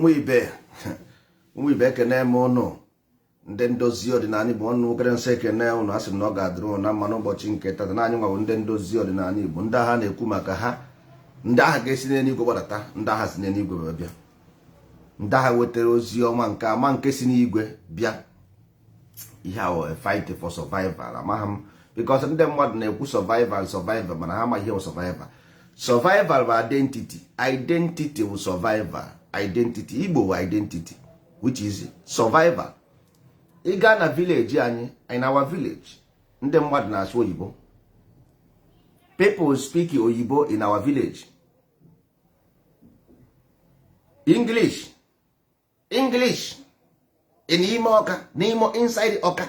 ụmụ ibe ekene m ụnụ ndị ndozi ọdịnala Igbo ọnụ okere nsọ ekene ụnụ asị m na ọ ga-adịrị na mma n'ụbọchị nke tata na anyị nwawo ndị ndozi ọdịnala Igbo ndị agha na-ekwu maka ha ndị agha ga-esi n'eluigwe gbadata ndị agha si n'eluigwe bịa ndị agha wetara ozi ọma nke ama nke si n'igwe bịa ihe ahụ fight for survival amaghị m because ndị mmadụ na-ekwu survival mana ha amaghị ihe survival bụ identity bụ survival identity Igbo bụ identity which is survival. Ị gaa na village anyị in our village ndị mmadụ na-asụ oyibo, people speak oyibo in our village, English n'ime Ọka, n'ime inside Ọka,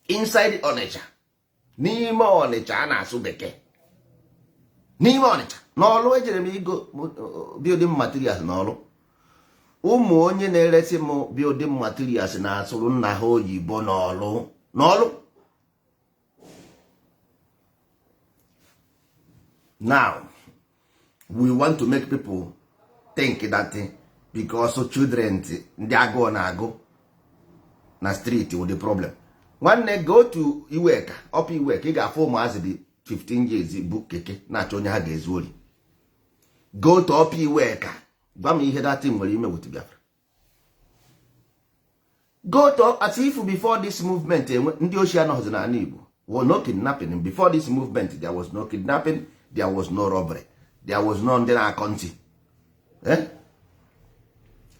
inside Ọnịcha, n'ime Ọnịcha a na-asụ bekee, n'ime Ọnịcha n'ọlụ ejere m igo building materials n'ọlụ. Ụmụ onye na-eresi m building materials na-asụrụ nna ha oyibo n'ọlụ. Now we want to make people think that because children ndị agụụ na-agụ na street with the problem. Nwanne go to Iweka, up Iweka, ị ga-afụ ụmụazị dị 15 years bụ keke na-achọ onye ha ga-ezu ori. Go to up Iweka, gwa m ihe that nwere ime with Biafra. Go to as if before this movement ndị ochie anọghịzi n'ala Igbo was no kidnapping. Before this movement there was no kidnapping, there was no robbery, there was no ndị na-akọ ntị,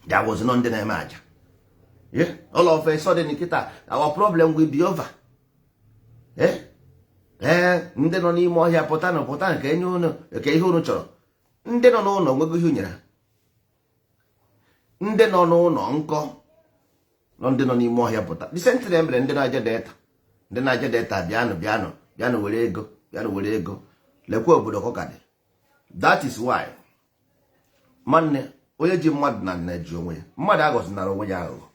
there was no ndị na-eme aja. All of a sudden nkịta our problem will be over. Ndị nọ n'ime ọhịa pụta ka enye unu ka ihe unu chọrọ. Ndị nọ n'ụlọ nwego ihe unyere, ndị nọ n'ụlọ nkọ nọ ndị nọ n'ime ọhịa pụta. The same thing mere ndị na-aje data bịanụ were ego lekwa obodo kọkadị. That is why nwanne onye ji mmadụ na na-eji onwe ya, mmadụ agọzinara onwe ya aghụghọ.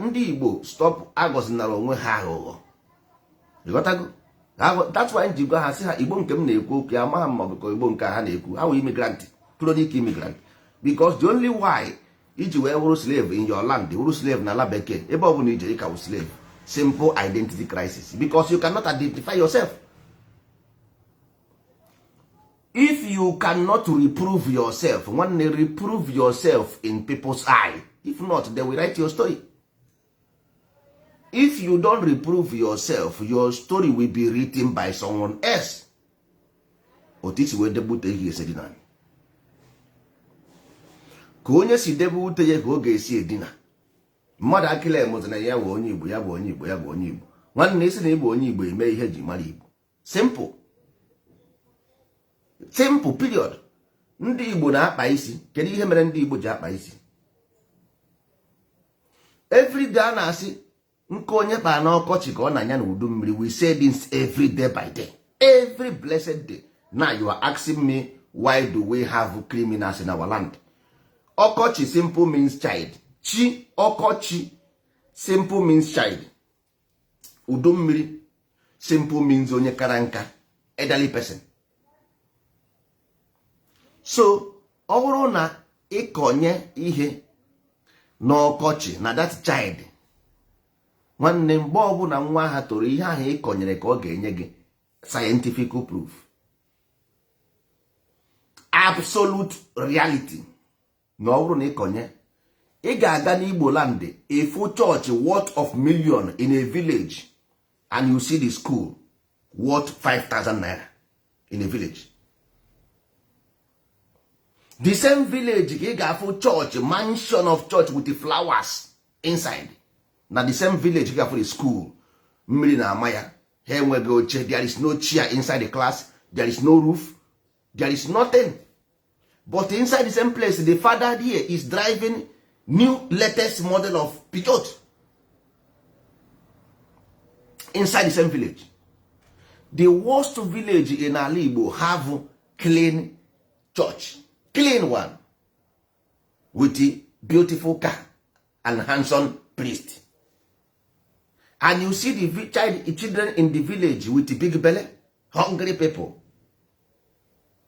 Ndị Igbo stop agọzinara onwe ha aghụghọ. Ịghọtago? That's why ji gwa ha sị ha Igbo nke m na-ekwu okwu ya amaghị ma ọ bụ Igbo nke ha na-ekwu ha wụ immigrant, chronic immigrant. Because the only why iji wee wụrụ slave in your land, wụrụ slave na ala bekee, ebe ọ bụla ije ịka wụ slave, simple identity crisis, because you cannot identify yourself. If you cannot reprove yourself, nwanne, reprove yourself in people's eye. If not, they will write your story. If you don't reprove yourself, your story will be written by someone else. Otisi wee debute ihe esi edina. Ka onye si debute ya ka ọ ga-esi edina. Mmadụ akịla emụtana ya bụ onye Igbo, ya bụ onye Igbo, ya bụ onye Igbo. Nwanne isi na ịbụ onye Igbo eme ihe ji mara Igbo. Simple period. Ndị Igbo na-akpa isi. Kedu ihe mere ndị Igbo ji akpa isi? Every day a na-asị nke onye kpaa na ọkọchị ka ọ na-anya na udu mmiri. We say this every day by day, every blessed day. Now you are asking me, why do we have criminals in our land? Ọkọchị simple means child. Ọkọchị simple means child. Udu mmiri simple means onye kara nka, elderly person. So ọ bụrụ na ịkọnye ihe n'ọkọchị na that child, nwanne, mgbe ọbụla nwa ha toro ihe ahụ ịkọnyere ka ọ ga-enye gị scientific proof, absolute reality. Na ọ bụrụ na ịkọnye, ị ga-aga n'Igbo land, a full church worth of million in a village, and you see the school worth 5,000 naira in a village. The same village ka ị ga-afụ church, mansion of church with the flowers inside. Na the same village ka ị ga-afụ the school, mmiri na ama ya, ha enweghị oche, there is no chair inside the class, there is no roof, there is nothing. But inside the same place, the father here is driving new latest model of Peugeot. Inside the same village. The worst village in ala Igbo have clean church, clean one, with the beautiful car and handsome priest. And you see the children in the village with the big belly, hungry people.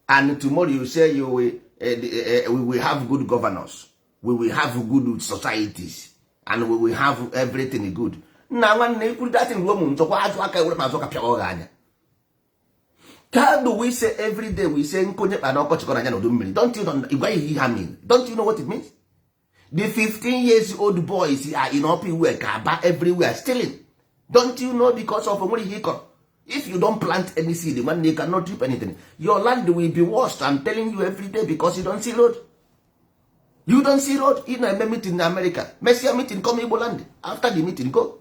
And tomorrow you say you will we will have good governors, we will have good societies, and we will have everything good. Nna nwanne ikwuru datin ruo m nzọkwa azụ aka ewere ma azụ ka pịawa ọga anya. How do we say every day we say nkonye kpa na ọkọchịkọ na anya n'udu mmiri? Don't you know ihe ha mean? Don't you know what it means? The 15 years old boys are in everywhere, Kaba everywhere stealing. Don't you know because of Omori Hiko? If you don't plant any seed, man, you cannot reap anything. Your land will be washed. I'm telling you every day because you don't see road. You don't see road. In a meeting in America, Messia meeting come Igbo land. After the meeting, go.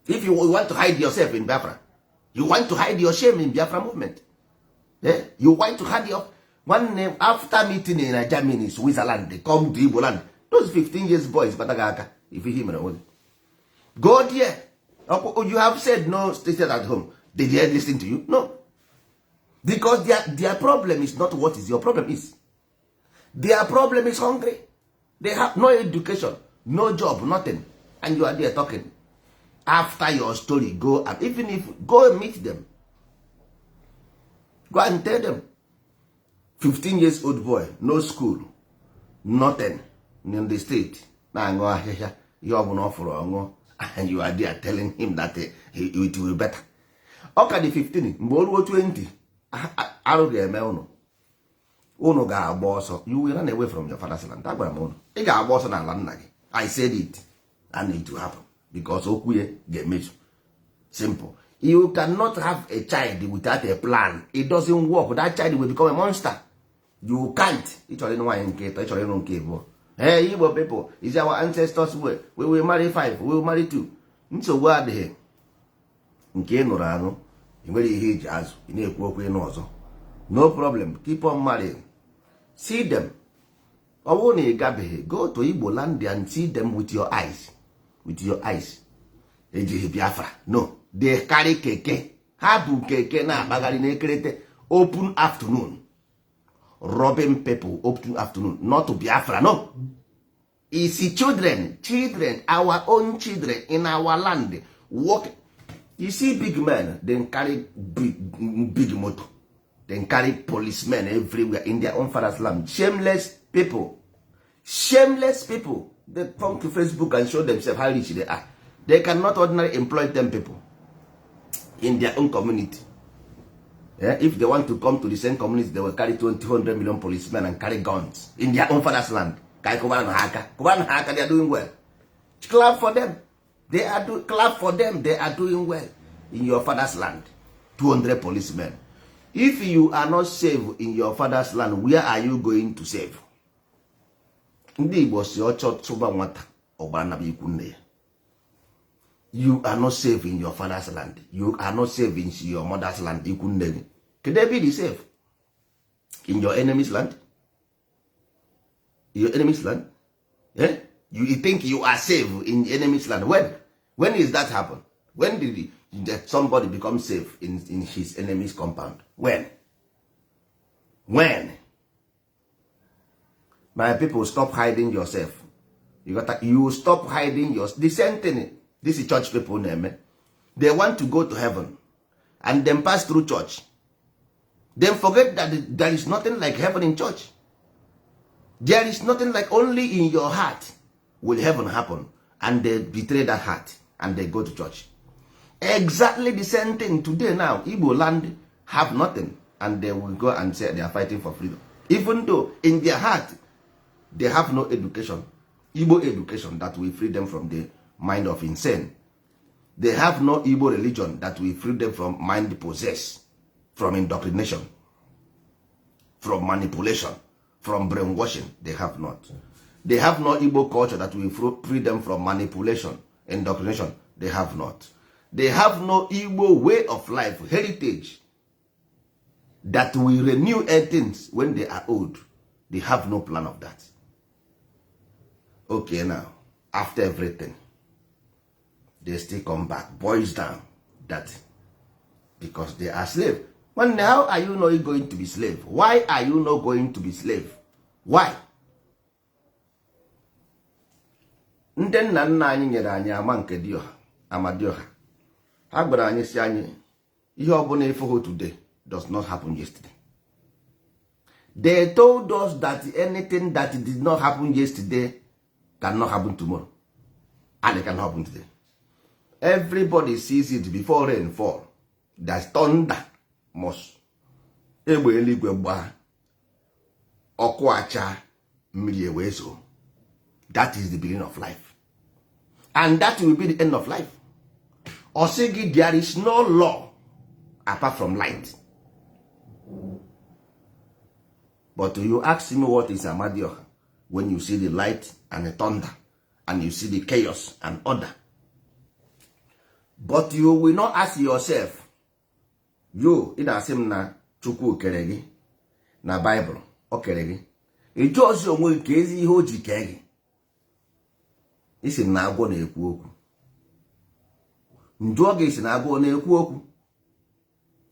If you want to hide yourself in Biafra, you want to hide your shame in Biafra movement. Yeah? You want to hide your one name after meeting in Germany, Switzerland, they come to Igbo land. Those 15 years boys, Batagaka, if you hear me, go there. You have said no, stay at home. Did they listen to you? No. Because their problem is not what is your problem is. Their problem is hungry. They have no education, no job, nothing. And you are there talking. After your story, go and even if go and meet them. Go and tell them. 15 years old boy, no school, nothing in the state. And you are there telling him that it will be better. Okay, the 15, mgbe o ruo 20, arụ ga-eme unu ga-agba ọsọ. You will run away from your father's land. Agwara m unu, ị ga-agba ọsọ n'ala nna gị. I said it, and it will happen because okwu ya ga-emezu. Simple. You cannot have a child without a plan. It doesn't work. That child will become a monster. You can't. Ịchọrọ ịnụ nwaanyị nke ịtọ, ịchọrọ ịnụ nke ịbụọ. Hey, Igbo people, is our ancestors way. We will marry 5, we will marry 2. Nsogbu adịghị. Nke ị nụrụ anụ, ị nwere ihe iji azụ, ị na-ekwu okwu ịnụ ọzọ. No problem, keep on marrying. See them. Ọ bụrụ na ị gabeghị, go to Igbo land and see them with your eyes. With your eyes. Ejighị Biafra. No, they carry keke. Ha bụ keke na-akpagharị n'ekerete. Open afternoon. Robbing people open afternoon, not to Biafra, no. It's children, our own children in our land. Walk. You see big men, they carry big motor. They carry policemen everywhere in their own father's land. Shameless people. Shameless people. They come to Facebook and show themselves how rich they are. They cannot ordinarily employ 10 people in their own community. Yeah, if they want to come to the same community, they will carry 200 million policemen and carry guns in their own father's land. They are doing well. Clap for them. Clap for them. They are doing well in your father's land. 200 policemen. If you are not safe in your father's land, where are you going to save? You are not safe in your father's land. You are not safe in your mother's land. Can they be safe in your enemy's land? Your enemy's land? Yeah? You think you are safe in enemy's land? When is that happen? When did somebody become safe in his enemy's compound? When? My people, stop hiding yourself. You stop hiding yourself. The same thing. This is church people name. They want to go to heaven and then pass through church. Then forget that there is nothing like heaven in church. There is nothing like only in your heart will heaven happen. And they betray that heart and they go to church. Exactly the same thing today now. Igbo land have nothing and they will go and say they are fighting for freedom. Even though in their heart they have no education. Igbo education that will free them from the mind of insane. They have no Igbo religion that will free them from mind possessed, from indoctrination, from manipulation, from brainwashing. They have not. They have no Igbo culture that will free them from manipulation, indoctrination. They have not. They have no Igbo way of life, heritage, that will renew things when they are old. They have no plan of that. Okay, now, after everything, they still come back, boils down that because they are slave. Well, how are you not going to be slave? Why are you not going to be slave? Why? Ndị nna nna anyị nyere anyị ama nke dioha, amadioha. Ha gwara anyị si anyị ihe ọbụla ifo today does not happen yesterday. They told us that anything that did not happen yesterday cannot happen tomorrow, and it can happen today. Everybody sees it before rain fall. There's thunder must egbe eluigwe gbaa, ọkụ acha, mmiri ewee zo. That is the beginning of life, and that will be the end of life. Osigi, there is no law apart from light. But you ask me what is Amadioha when you see the light and the thunder and you see the chaos and order. But you will not ask yourself, you ị na-asị m na Chukwu kere gị na Bible o kere gị, ịjụ ozi onwe gị ka ezi ihe o ji kee gị. Isi na agwọ na-ekwu okwu, njụọ gị isi na agwọ na-ekwu okwu,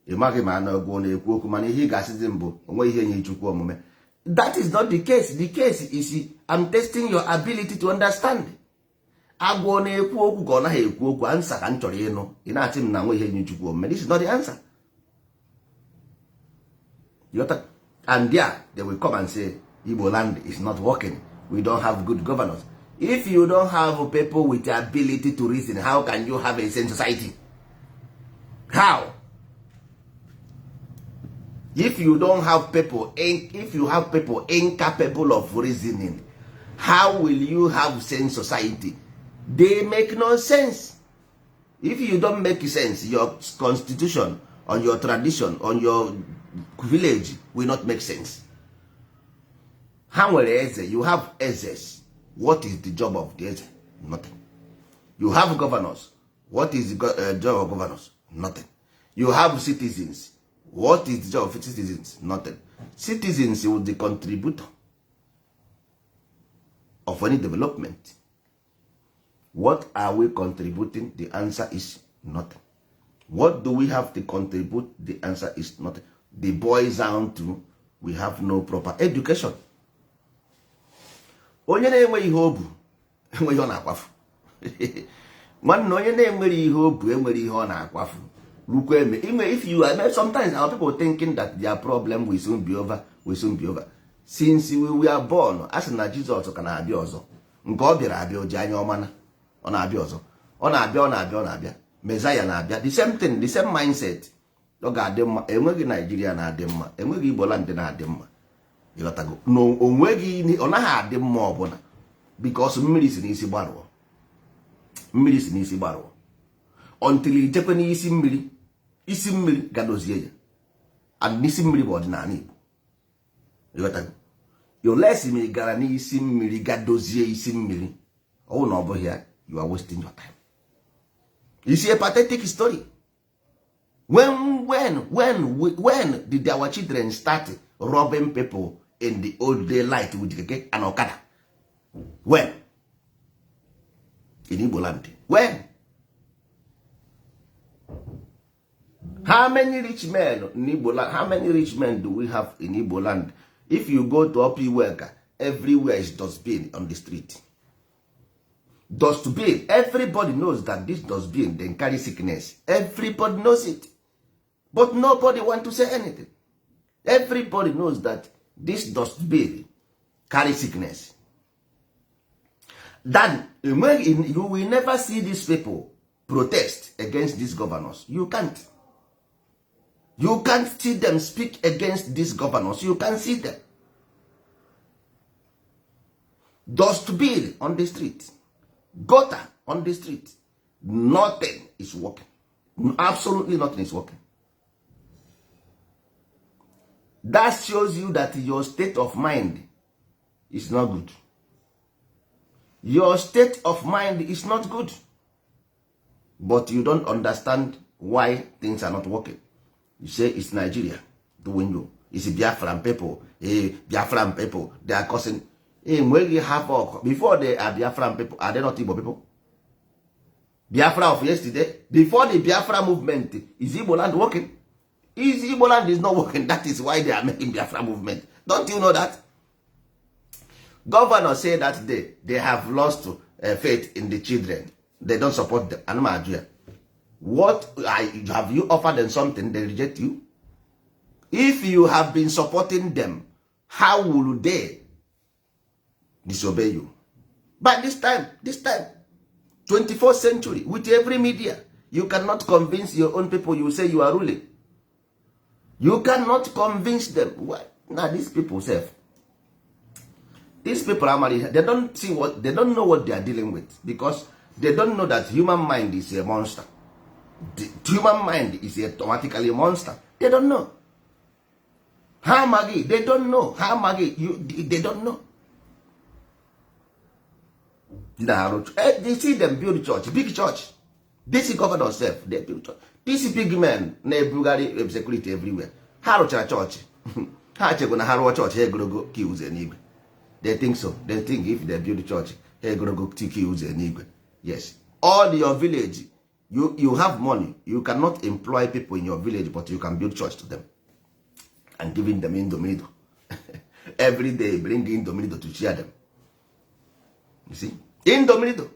ị maghị ma na agwọ na-ekwu okwu, mana ihe ị ga-asịzi mbụ onwe ihe nye Chukwu omume. That is not the case. The case is I'm testing your ability to understand. Agwọ na-ekwu okwu ka ọ naghị ekwu okwu, answer ka m chọrọ ịnụ. Ị na-achị m na nwe ihe nye Chukwu omume. This is not the answer. And there they will come and say Igbo land is not working, we don't have good governors. If you don't have people with the ability to reason, how can you have a sane society? How? If you don't have people, if you have people incapable of reasoning, how will you have sane society? They make no sense. If you don't make sense, your constitution, on your tradition, on your village will not make sense. How will eze? You have ezes. What is the job of the eze? Nothing. You have governors. What is the job of governors? Nothing. You have citizens. What is the job of citizens? Nothing. Citizens is the contributor of any development. What are we contributing? The answer is nothing. What do we have to contribute? The answer is nothing. The boils down to we have no proper education. Onye na-enwe ihe obu enwe ihe ọ na-akwafu. Nwanne onye na-enwere ihe obu enwere ihe ọ na-akwafu. If you are, sometimes our people thinking that their problem will soon be over, Since we were born, as na Jesus ka na-abịa ọzọ. Nke ọ bịara abịa oji anya ọma na ọ na-abịa ọzọ. Ọ na-abịa. Messiah na-abịa. The same thing, the same mindset. Ọ ga-adị mma. Enweghị Nigeria na-adị mma. Enweghị Igbo land na-adị mma. Ịghọtago? No, onweghị ọ naghị adị mma ọbụla. Because mmiri si n'isi gbarụọ. Until ijekwe n'isi mmiri. Isi mmiri gadozie ya. And n'isi mmiri bụ ọdịnala Igbo. Ịghọtago? Unless me gara n'isi mmiri gadozie isi mmiri. Ọ na ọ bụghị ya, you are wasting your time. You see a pathetic story. When did our children start robbing people in the old daylight with keke and okada? When? In Igbo land. When? How many rich men in Igbo land? How many rich men do we have in Igbo land? If you go to Opiweka, everywhere is dustbin on the street. Dustbin. Everybody knows that this dustbin then carry sickness. Everybody knows it. But nobody want to say anything. Everybody knows that this dustbin carry sickness. Then you will never see these people protest against these governors. You can't. You can't see them speak against these governors. You can't see them. Dustbin on the street. Gutter on the street. Nothing is working. Absolutely nothing is working. That shows you that your state of mind is not good. Your state of mind is not good. But you don't understand why things are not working. You say it's Nigeria doing you. It's Biafran people. Biafran people. They are causing. When you have before they are Biafran people, are they not Igbo people? Biafra of yesterday, before the Biafra movement, is Igbo land working? Is Igbo land is not working. That is why they are making Biafra movement. Don't you know that? Governors say that they have lost faith in the children. They don't support them. What have you offered them something? They reject you. If you have been supporting them how will they disobey you? But this time 24th century, with every media, you cannot convince your own people. You say you are ruling, you cannot convince them. What? Now these people say, these people are married. They don't see what, they don't know what they are dealing with, because they don't know that human mind is a monster. The human mind is automatically a monster. They don't know. How Maggie? They don't know. How Maggie? They don't know. They see them build church, big church. This governor self, they build church. This big men, na-ebugharị security everywhere. Ha rụchara church. Ha chekwa na ha rụọ church, ha egorogo kills n'igwe. They think so. They think if they build church, ha egorogo kills n'igwe. Yes. All your village, you have money. You cannot employ people in your village, but you can build church to them. And giving them indominido. Every day, bring indominido to share them. You see? Indominido.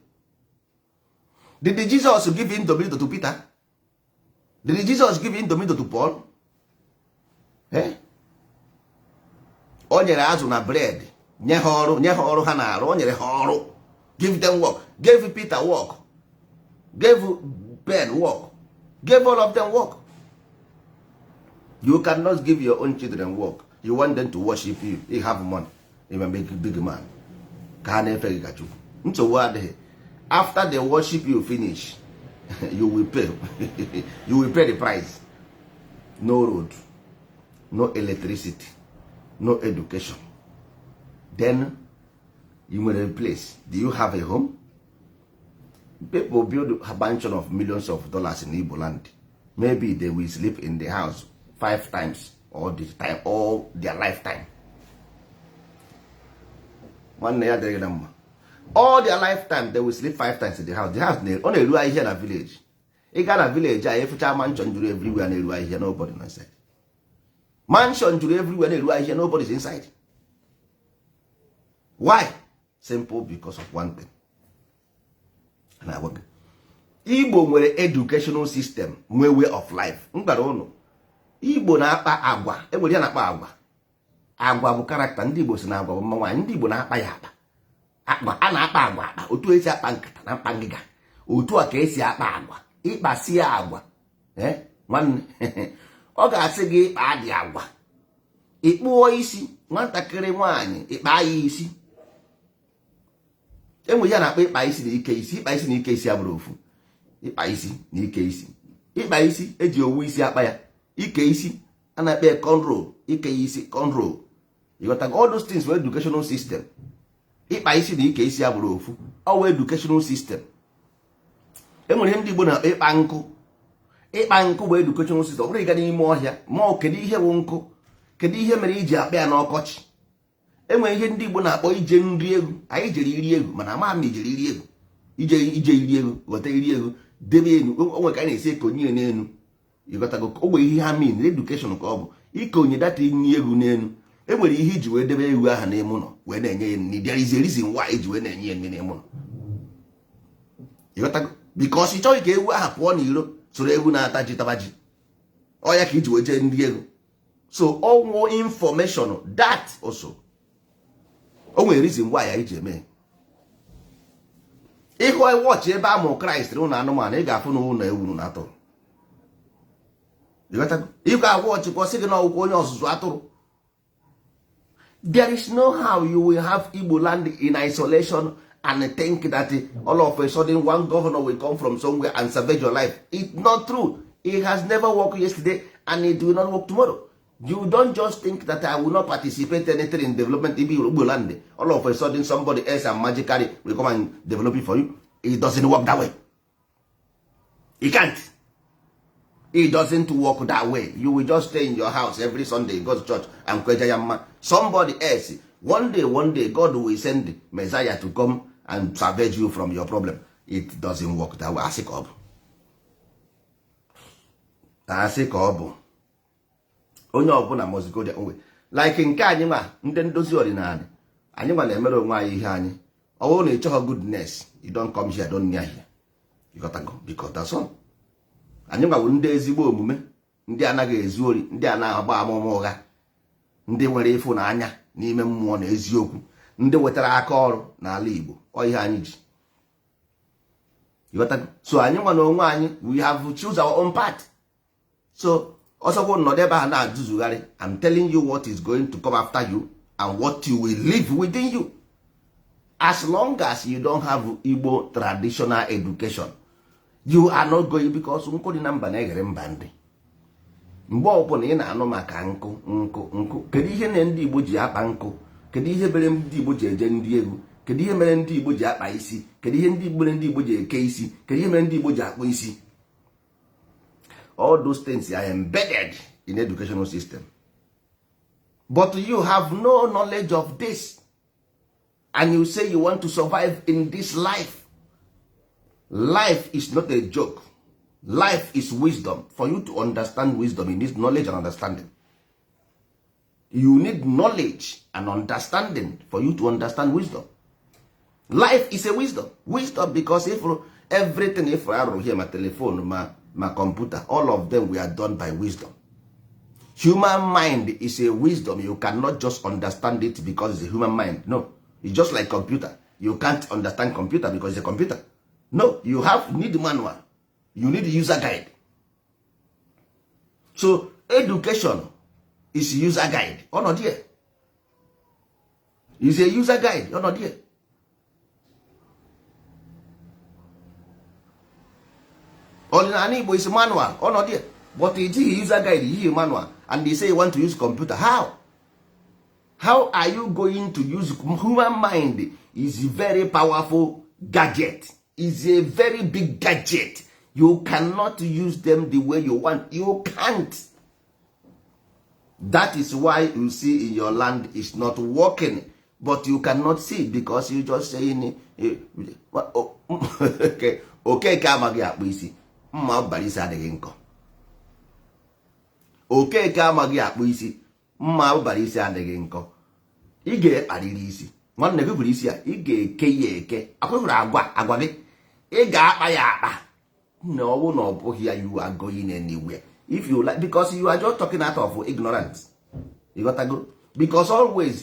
Did Jesus give indominido to Peter? Did Jesus give indominido to Paul? Eh? O nyere azụ na bread. Nye ha ọrụ ha na-arụ. O nyere ha ọrụ. Give them work. Gave Peter work. Gave Ben work. Gave all of them work. You cannot give your own children work. You want them to worship you. You have money. You may make a big man. After they worship you finish, you will pay. You will pay the price. No road, no electricity, no education. Then you will replace. Do you have a home? People build a bunch of millions of dollars in Igbo land. Maybe they will sleep in the house 5 times all their lifetime. One day, all their lifetime they will sleep 5 times in the house. The house on a rua here in a village. You got a village, I have mansion to everywhere and a rua here, nobody inside. Mansion to everywhere and a rua here, nobody's inside. Why? Simple, because of one thing. And I work. Igbo nwere educational system, nwere way of life. Mgbara ụnụ. Igbo na-akpa agwa, enwere ya na-akpa agwa. Agwa bụ karakta, ndị Igbo si na agwa bụ mma nwaanyị, ndị Igbo na-akpa ya akpa. Akpa a na-akpa agwa akpa, otu esi akpa nkata na mkpa ngịga. Otu a ka esi akpa agwa. Ịkpasi ya agwa. Nwanne, ọ ga-asị gị ịkpa adị agwa. Ịkpụọ isi, nwatakịrị nwaanyị, ịkpa ya isi. Enwe ya na-akpa ịkpa isi na ike isi. Ịkpa isi na ike isi abụrụ ofu. Ịkpa isi na ike isi. Ịkpa isi eji owu isi akpa ya. Ike isi a na-akpa control. Ike isi control. You got all those things for educational system. Ịkpa isi na ike isi abụrụ ofu. All educational system. Enwere ihe ndị Igbo na ịkpa nkụ. Ịkpa nkụ bụ educational system. Ọ bụrụ ịga n'ime ọhịa, ma kedu ihe bụ nkụ? Kedu ihe mere iji akpa ya n'ọkọchị? Enwere ihe ndị Igbo na-akpọ ije nri egwu. Anyị jere iri egwu, mana ama m ijere iri egwu. Ije iri egwu, ghọta iri egwu, debe enu. O nwere ka anyị na-esi ekonye n'enu. Ịghọtago, ogbe ihe ha mean education ka ọ bụ ikonye data nri egwu n'enu. Enwere ihe iji wee debe egwu aha n'ime ụlọ wee na-enye ya nri. There is a reason why iji wee na-enye ya nri n'ime ụlọ. Ịghọtago, because ị chọghị ka egwu aha pụọ n'iro soro egwu na-ata ji taba ji. Ọ ya ka iji wee jee nri egwu. So all more information that also. O nwere reason why anyị ji eme. Ịhụ watch ebe a mụrụ Kraịst n'ụlọ anụmanụ, ị ga-afụ na ụlọ ewu na atụrụ. Ị ga-watch ka ọ sị gị na ọgwụkwọ onye ọzụzụ atụrụ. There is no how you will have Igbo land in isolation and think that all of a sudden one governor will come from somewhere and salvage your life. It's not true. It has never worked yesterday and it will not work tomorrow. You don't just think that I will not participate anything in development in Igbo land. All of a sudden somebody else and magically will come and develop it for you. It doesn't work that way. It can't. It doesn't work that way. You will just stay in your house every Sunday, go to church and kweja yamma. Somebody else, one day, God will send Messiah to come and salvage you from your problem. It doesn't work that way. Asị ka ọ bụ. Asị ka ọ bụ. Onye ọbụla must go their own way. Like nke anyị nwa ndị ndozi ọdịnala, anyị nwa na-emere onwe anyị ihe anyị. Ọ bụrụ na ị chọghị goodness, you don't come here, don't near here. You gotta go because that's all. Anyị nwa bụ ndị ezigbo omume, ndị anaghị ezu ori, ndị anaghị agba amụma ụgha, ndị nwere ịfụnanya, n'ime mmụọ na eziokwu, ndị wetara aka ọrụ n'ala Igbo, ọ ihe anyị ji. So anyị nwa na onwe anyị, we have choose our own path. So ọsọkwụ nọdụ ebe ahụ na-adụzugharị, I'm telling you what is going to come after you and what you will live within you. As long as you don't have Igbo traditional education, you are not going, because nkụ dị na mba na-eghere mba ndị. Mgbe ọbụla ị na-anụ maka nkụ, kedu ihe na ndị Igbo ji akpa nkụ? Kedu ihe mere ndị Igbo ji eje ndị egwu? Kedu ihe mere ndị Igbo ji akpa isi? Kedu ihe ndị Igbo ji eke isi? Kedu ihe mere ndị Igbo ji akpụ isi? All those things are embedded in educational system. But you have no knowledge of this. And you say you want to survive in this life. Life is not a joke. Life is wisdom. For you to understand wisdom, you need knowledge and understanding. You need knowledge and understanding for you to understand wisdom. Life is a wisdom. Wisdom, because if everything, if I are here, my telephone, my computer, all of them were done by wisdom. Human mind is a wisdom. You cannot just understand it because it's a human mind. No. It's just like computer. You can't understand computer because it's a computer. No. You need manual. You need user guide. So education is user guide. Or not here. It's a user guide. Or not here. Ordinary Igbo is manual. Or not here. But it is user guide. It is manual. And they say you want to use computer. How? How are you going to use human mind? Is a very powerful gadget. Is a very big gadget. You cannot use them the way you want. You can't. That is why you see in your land is not working. But you cannot see because you just saying okay ka amagi akpụ isi. Mma ọbara isi adịghị nkọ. Okay ka amagi akpụ isi. Mma ọbara isi adịghị nkọ. Ị ga-akparịrị isi. Nwanne gị gwuru isi ya, ị ga-eke ya eke. Akwụrụ agwa gị. Ị ga-akpa ya akpa. No, no, here you are going anywhere. If you like, because you are just talking out of ignorance. You got to go. Because always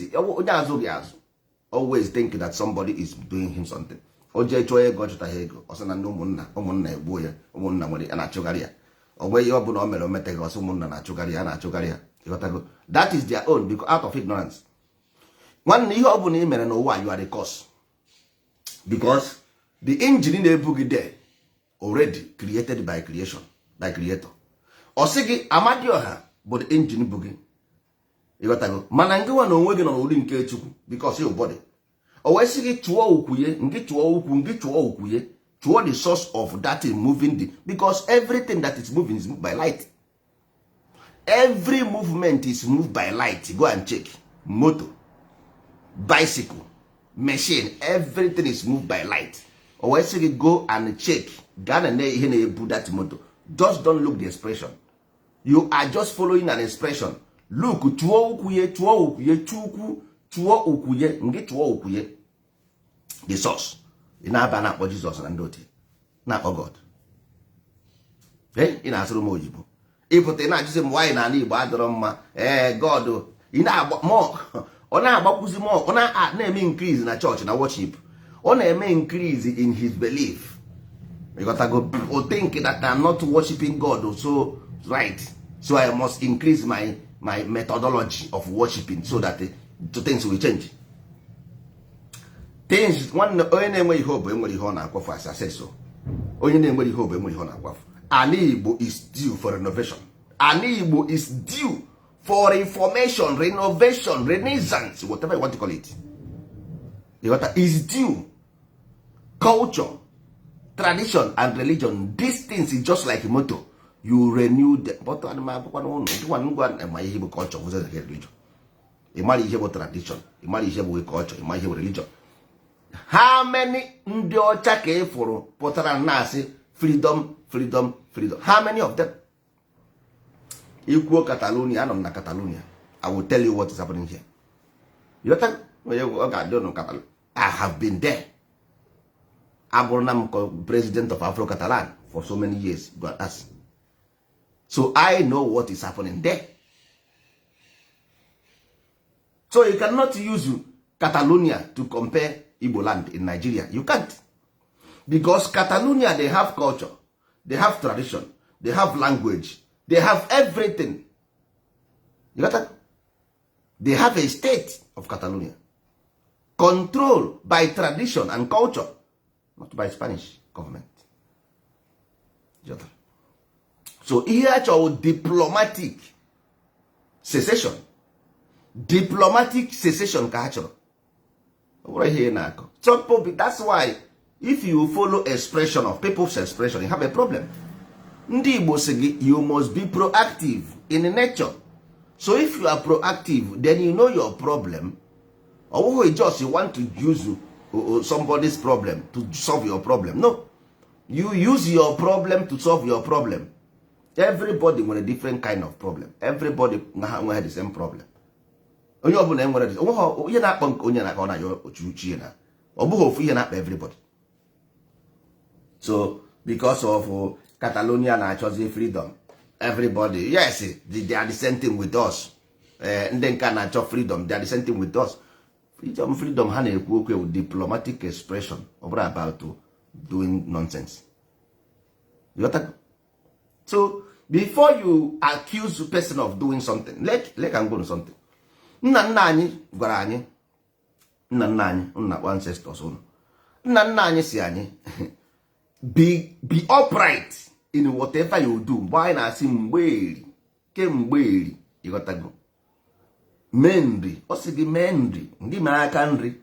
think that somebody is doing him something. Oje choye go chota hego. Osana no umunna egbu ya. Umunna nwere ana achụgharị ya. Onwe ihe ọbụla o mere omete gị ọsọ umunna na achụgharị ya, na achụgharị ya. You got to go. That is their own because out of ignorance. Nwanne ihe ọbụla ị mere n'ụwa, you are the cause. Because the engine na-ebu gị there already created by creation, by creator. Ọ sị gị Amadioha bụ the engine bụ gị. Ịghọtago? Mana nke nwa na onwe gị nọ n'ụdị nke Chukwu because your body. O wee sị gị chụọ ukwuye, nke chụọ ukwu, nke chụọ ukwuye, chụọ the source of that is moving the, because everything that is moving is moved by light. Every movement is moved by light. Go and check. Motor, bicycle, machine, everything is moved by light. O wee sị gị go and check. Ghana na ihe na-ebu that motor. Just don't look the expression. You are just following an expression. Look, chụọ ukwuye, chụọ ukwuye, chukwu, chụọ ukwuye, nke chụọ ukwuye. The source. Ị na-aba na-akpọ Jesus na ndị otie. Na-akpọ God. Ị na-asụrụ m oyibo. Ịpụta ị na-ajụsị m nwaanyị na ala Igbo adọrọ mma. God. Ị na-agba more. Ọ na-agbakwụzi more. Ọ na-eme increase na church na worship. Ọ na-eme increase in his belief. You gotta go or think that I'm not worshiping God so right. So I must increase my methodology of worshiping so that things will change. Things one onye na-enwe ihe obo enwere ihe ọ na-akwafu as I say so. Onye na-enwere ihe obo enwere ihe ọ na-akwafu. Ala Igbo is due for renovation. Ala Igbo is due for reformation, renovation, renaissance, whatever you want to call it. You got is due. Culture, tradition and religion, these things is just like a motor. You renew them. But my Hebrew culture was a religion. A marry Hebrew tradition, a marry Hebrew culture, a marry Hebrew religion. How many ndị ọcha ka e fụrụ pụtara na-asị freedom, freedom, freedom? How many of them? Equal Catalonia, I'm not Catalonia. I will tell you what is happening here. You know, I have been there. I'm president of Afro Catalan for so many years. But that's so I know what is happening there. So you cannot use Catalonia to compare Igbo land in Nigeria. You can't. Because Catalonia, they have culture, they have tradition, they have language, they have everything. You got that? They have a state of Catalonia controlled by tradition and culture, not by Spanish government. You got that? So here is diplomatic secession. Diplomatic secession ka achọrọ. So that's why if you follow expression of people's expression, you have a problem. Ndị Igbo sị gị, you must be proactive in nature. So if you are proactive, then you know your problem. Or just you want to use somebody's problem to solve your problem. No. You use your problem to solve your problem. Everybody with a different kind of problem. Everybody had the same problem. Onye ọbụla enwere onye na-akpọ nke onye na-akọ na ochuchi na ọ bụghị ofu ihe na-akpa everybody. So because of Catalonia na-achọzi freedom, everybody, yes, they are the same thing with us. Ndị nke na-achọ freedom, they are the same thing with us. Freedom ha na-ekwu okwu with diplomatic expression, ọ bụrụ about doing nonsense. You got that? So before you accuse a person of doing something, let am go to something. Nna nna anyị gwara anyị, nna nna anyị, nna ancestors unu, nna nna anyị si anyị be upright in whatever you do. Mgbe anyị na-asị mgberi kemgbe eri, ịghọtago, mee nri, ọ sị gị mee nri, ndị mee aka nri.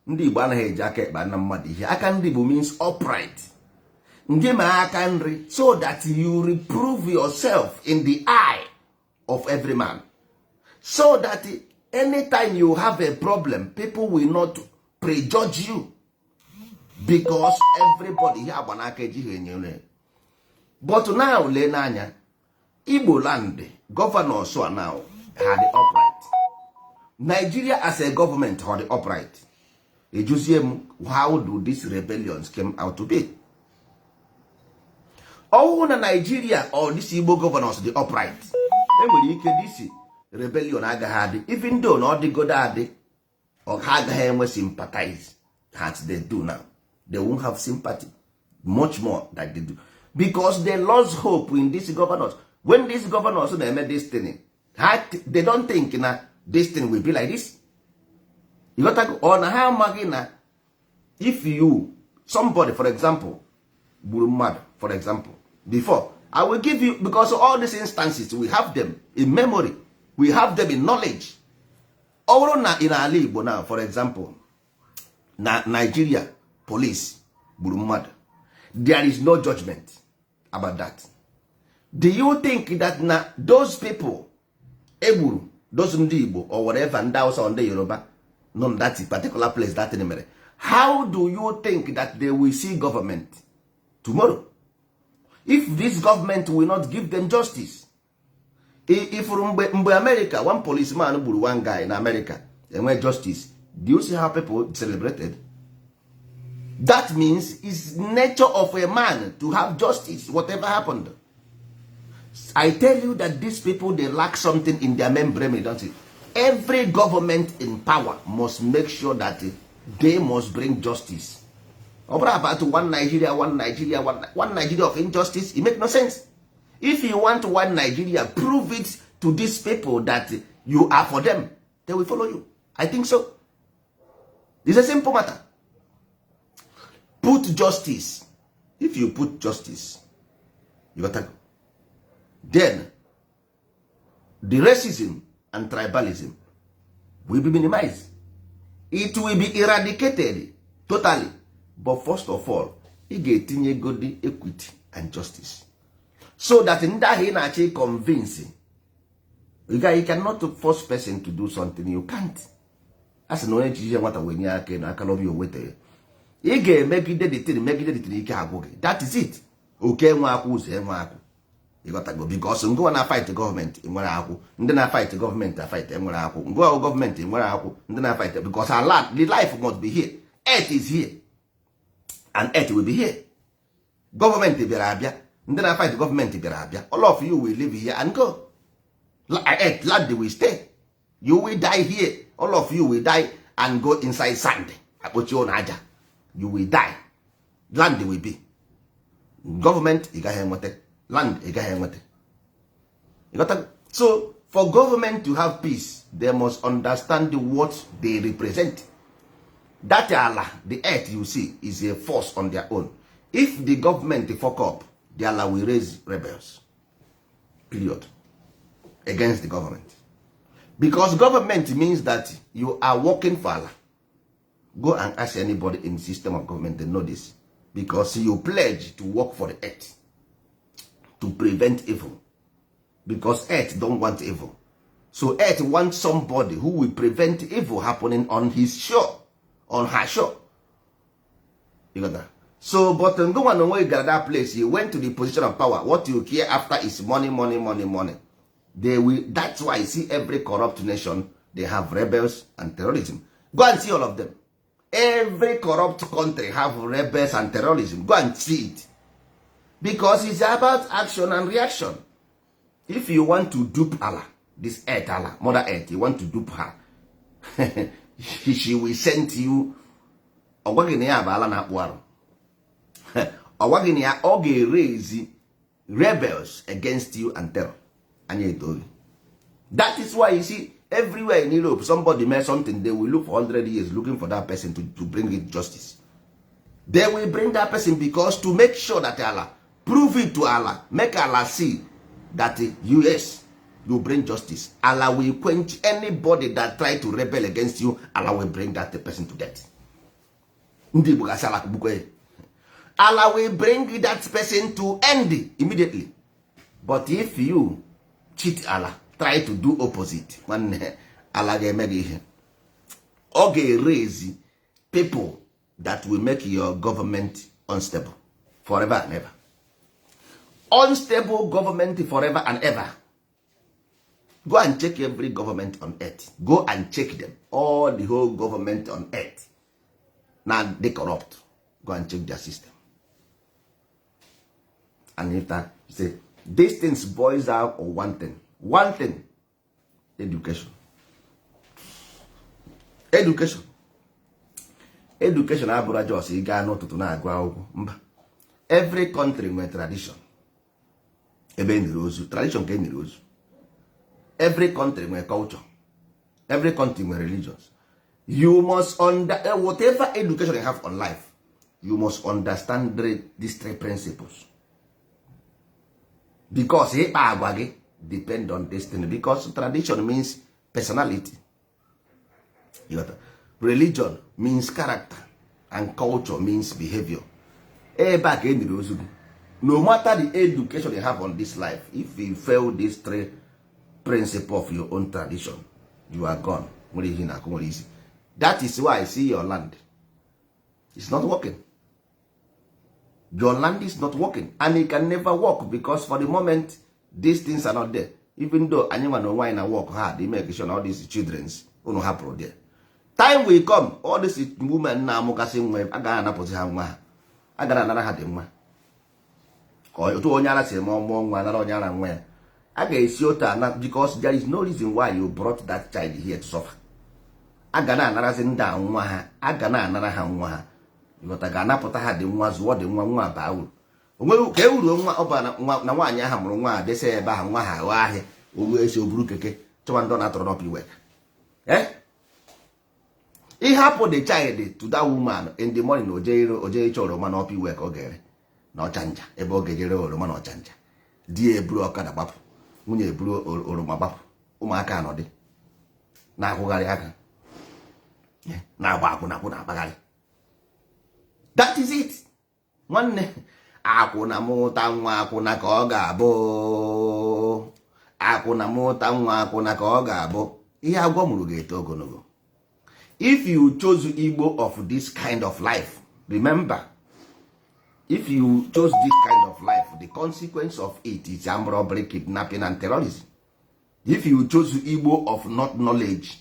Ndị Igbo anaghị eji aka ekpe na mmadụ ihe. Aka nri bụ means upright. Ndị mee aka nri so that you reprove yourself in the eye of every man. So that anytime you have a problem, people will not prejudge you. Because everybody here agbanaka ejighị enye. But now, lee n'anya, Igbo land, governors are now had the upright. Nigeria as a government had the upright. How do these rebellions came out to be? All na Nigeria or these Igbo governors the upright. Enwere ike this rebellion agaghị, even though not the good adị, or ha agaghị enwe sympathize as they do now. They won't have sympathy much more like they do. Because they lost hope in these governors. When these governors made this thing, they don't think this thing will be like this. You got to go on how magina. If you, somebody, for example, Burumad, for example, before, I will give you, because all these instances, we have them in memory, we have them in knowledge. All in Ali Igbo now, for example, Nigeria police, Burumad, there is no judgment about that. Do you think that those people, Eburu, those Ndi Igbo, or whatever, and also on the Yoruba, not that particular place, that anymore, how do you think that they will see government tomorrow? If this government will not give them justice, if in America, one policeman buru one guy in America, and went justice, do you see how people celebrated? That means it's nature of a man to have justice, whatever happened. I tell you that these people, they lack something in their membrane, don't it? Every government in power must make sure that they must bring justice. About one Nigeria of injustice, it makes no sense. If you want one Nigeria, prove it to these people that you are for them. They will follow you. I think so. It's a simple matter. Put justice. If you put justice, you got to. Then the racism and tribalism will be minimized. It will be eradicated totally. But first of all, you get good equity and justice. So that in that he actually convincing. You cannot force person to do something you can't. As no what when you can love you with it. You get megide the thing, that is it. Okay, you got to go because you go and fight the government in Waraku, and then I fight the government, I fight Waraku, go government in Waraku, and then I fight it because our land, the life must be here. Earth is here. And earth will be here. Government in Arabia, and then I fight the government in Arabia. All of you will live here and go. Earth, land will stay. You will die here, all of you will die and go inside sand. Akpochi ụnụ aja. You will die. Land will be. Government, ị gaghị enweta. Land, ị gaghị enweta. You got that? So, for government to have peace, they must understand what they represent. That Allah, the earth you see, is a force on their own. If the government fuck up, the Allah will raise rebels. Period. Against the government. Because government means that you are working for Allah. Go and ask anybody in the system of government, they know this. Because you pledge to work for the earth. To prevent evil. Because earth don't want evil. So earth wants somebody who will prevent evil happening on his shore. On her shore. You got that? So, but no one when you got that place, you went to the position of power. What you care after is money, money, money, money. They will. That's why you see every corrupt nation, they have rebels and terrorism. Go and see all of them. Every corrupt country have rebels and terrorism. Go and see it. Because it's about action and reaction. If you want to dupe Allah, this earth Allah, Mother Earth, you want to dupe her, she will send you ọgwagịnị ya bụ ala na-akpụ arụ. Ọgwagịnị ya ọ ga-raise rebels against you and terror. Anya edoghị. That is why you see everywhere in Europe somebody made something, they will look for 100 years looking for that person to bring it justice. They will bring that person because to make sure that Allah, prove it to Allah, make Allah see that yes, you bring justice. Allah will quench anybody that try to rebel against you. Allah will bring that person to death. Allah will bring that person to end immediately. But if you cheat Allah, try to do opposite, when Allah will make it, okay, raise people that will make your government unstable forever and ever. Unstable government forever and ever. Go and check every government on earth. Go and check them. All the whole government on earth. Now they corrupt. Go and check their system. And if that, you say, these things boils out of one thing. One thing. Education. Education. Education abụrụ just ị gaa n'ụtụtụ na-agụ akwụkwọ. Mba. Every country nwere tradition. Ebe eniri ozu. Tradition ka eniri ozu. Every country nwere culture. Every country nwere religions. You must whatever education you have on life, you must understand these three principles. Because ịkpa agwa gị depend on destiny. Because tradition means personality. Religion means character. And culture means behavior. Ebe a ka eniri ozu gị. No matter the education you have on this life, if you fail these three principle of your own tradition, you are gone. That is why I see your land. It's not working. Your land is not working. And it can never work because for the moment, these things are not there. Even though anyone know why I work hard, they make sure all these children's don't happen there. Time will come, all these women now mokasing web, I got an opposite hand. I got another had him. Or you told Yana say more another Yana where. I guess because there is no reason why you brought that child here to suffer. Agana another thing down waha, Agana another hand waha. You got a gana put had the ones what the one about. Well, Nawanya Hamrunwa, they say about Waha, Wahe, who is your brookeke, to one donor to up your work. Eh? It happened the child to that woman in the morning, or J. Roman up your work, okay? No chanja, a bogero, Roman or chanja. Dear Bro Kadabap. Nwunye eburu oroma gbapụ ụmụaka anọ dị na-akwụgharị aka na-agba akwụnakwụ na-akpagharị. That is it. Nwanne akwụna mụta nwa akwụna ka ọ ga-abụ. Akwụna mụta nwa akwụna ka ọ ga-abụ. Ihe agwọ mụrụ ga-eto ogologo. If you chose Igbo of this kind of life, remember, if you chose this kind of life, the consequence of it is armed robbery, kidnapping, and terrorism. If you choose Igbo of not knowledge,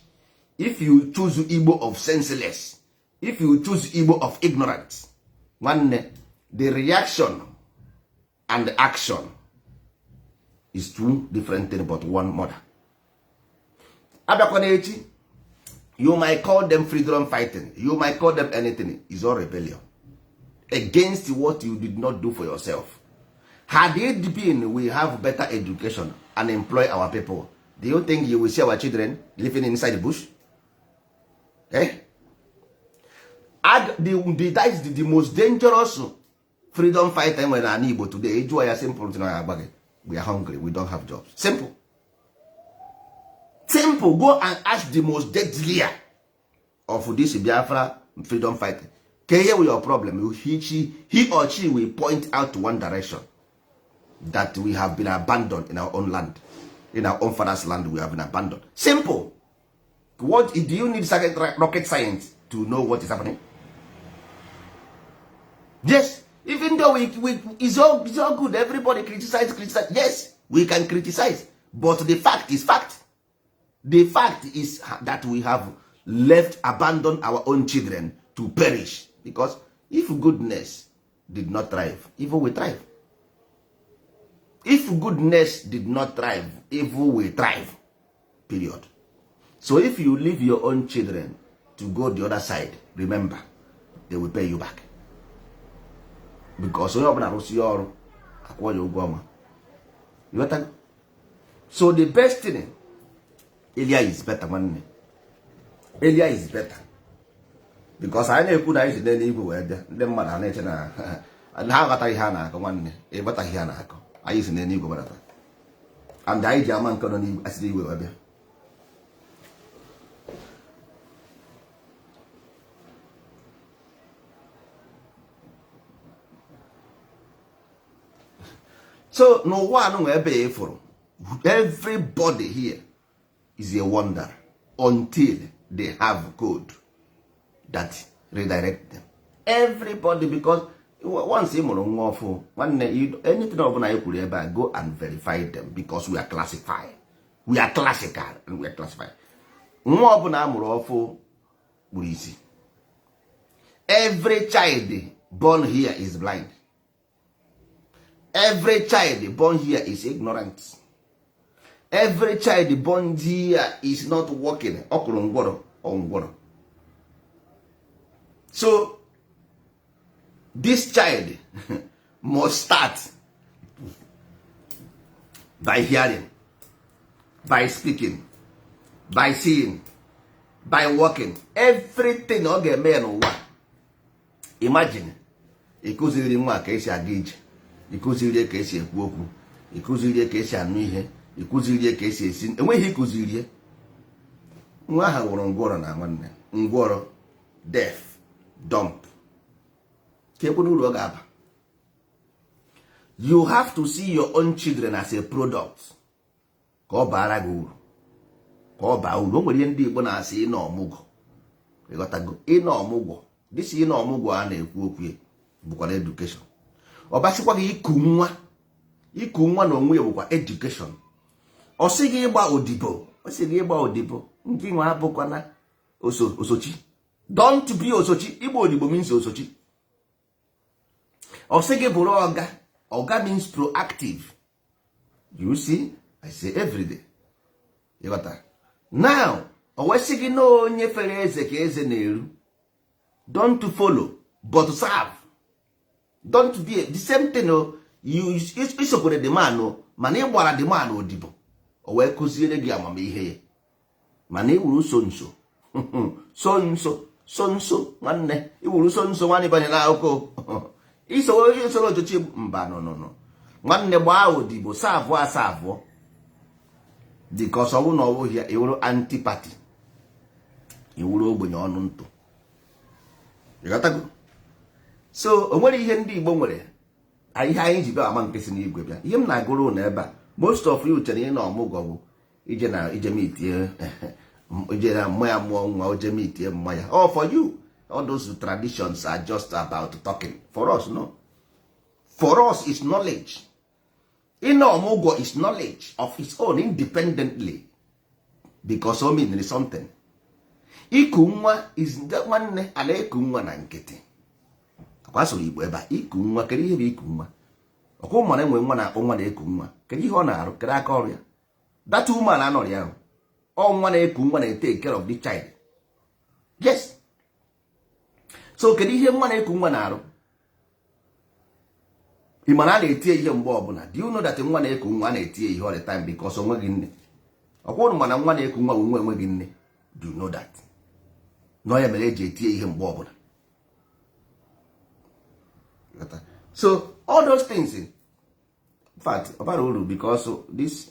if you choose Igbo of senseless, if you choose Igbo of ignorance, the reaction and the action is two different things but one mother. Abịakwana echi, You might call them freedom fighting, you might call them anything, is all rebellion against what you did not do for yourself. Had it been we have better education and employ our people, do you think you will see our children living inside the bush? Eh? That is the most dangerous freedom fighter when an Igbo today. Simple. We are hungry, we don't have jobs. Simple. Simple. Go and ask the most deadlier of this Biafra freedom fighter. Here with your problem, he or she will point out to one direction, that we have been abandoned in our own land, in our own father's land. We have been abandoned. Simple. What do you need rocket science to know what is happening? Yes, even though it's all good, everybody criticize. Yes, we can criticize, but the fact is fact. The fact is that we have abandoned our own children to perish. Because if goodness did not thrive, evil will thrive. If goodness did not thrive, evil will thrive. Period. So if you leave your own children to go the other side, remember, they will pay you back. Because so the best thing, Elia is better, man. Elia is better. Because I na-ekwu na anyị si n'eluigwe wee bịa, ndị mmadụ a na-eche na ha aghọtaghị ihe a na-akọ, nwanne ịghọtaghị ihe a na-akọ. Anyị si n'eluigwe gbadata, and anyị ji ama nke nọ n'igwe asị n'igwe wee bịa. So n'ụwa anụ nwe ebe ịfụrụ, everybody here is a wonder until they have code that redirect them. Everybody, because once you mụrụ ọfụ, anything ọbụla you kwuru ebe a, go and verify them, because we are classified. We are classical and we are classified. Nwa ọbụla amụrụ ọfụ gburu isi. Every child born here is blind. Every child born here is ignorant. Every child born here is not working. Ọkụrụ ngwọrọ or ngwọrọ. So this child must start by hearing, by speaking, by seeing, by walking. Everything ọ ga-eme n'ụwa. Imagine, ịkụziri nwa ka esi aga ije, ịkụziri ka esi ekwu okwu, ịkụziri ka esi anụ ihe, ịkụziri ka esi esi. Enweghị ịkụziri nwa ha nwụrụ ngwọrọ na nwanne ngwọrọ, deaf, dump. You have to see your own children as a product. Ka ọ bara gị uru, ka ọ baa uru. O nwere ihe ndị Igbo na-asị ịnọ ọmụgwọ. Ịghọtago? Ịnọ ọmụgwọ. Dịsị ịnọ ọmụgwọ a na-ekwu okwu bụkwa education. Ọ basịkwa gị iku nwa na onwe ya bụkwa education. Ọ sị gị ịgba odibo, ọ sị gị ịgba odibo, nke nwa abụkwa na osochi. Don't be osochi. Igbo odibo means osochi. Ọ sị gị bụrụ ọga. Ọga means proactive. You see, I say every day. You got that? Now, ọ wee sị gị na onye fere eze ka eze na-eru. Don't follow, but serve. Don't be the same thing. You isokwere the man, mana ị gbara the man odibo. O wee kụziere gị amamihe ya. Mana ị wuru so nso nwanne, ị wuru so nso nwanne banye na akụkọ. Isoro ojochi mba no. Nwanne gbaa odibo savụ. Because ọwụ na ọwụ ya iwuru antipati. Iwuru ogbenye ọnụ ntụ. Ịghọtago? So o nwere ihe ndị Igbo nwere. Ihe anyị ji bịa ama nkesi n'igwe bịa. Ihe m na-agụrụ na ebe a, most of you chere na ọmụgwọ bụ ije meetie ije na mmanya mụọ nwa oje meetie mmanya. Oh, for you, all those traditions are just about talking. For us, no. For us, it's knowledge. Ọmụgwọ is knowledge of its own independently, because o mean something. Iku nwa is nwanne a na-eku nwa na nkịtị. Akwasoro Igbo ebe a, iku nwa, kedu ihe bụ iku nwa? Ọkwa ụmụ na-enwe nwa na-akpọ nwa na-eku nwa, kedu ihe ọ na-arụ, kedu aka ọrụ ya? That woman anọrọ ya ahụ, ọ nwa na-eku nwa na-take care of the child. yes. So kedu ihe nwa na-eku nwa na-arụ? ị mana a na-etie ihe mgbe ọbụla. Do you know that nwa na-eku nwa na-etie ihe all the time because onweghị nne? Ọkwụrụ mana nwa na-eku nwa nwa enweghị nne. Do you know that? No ya mere eji etie ihe mgbe ọbụla. So all those things, in fact, about uru because this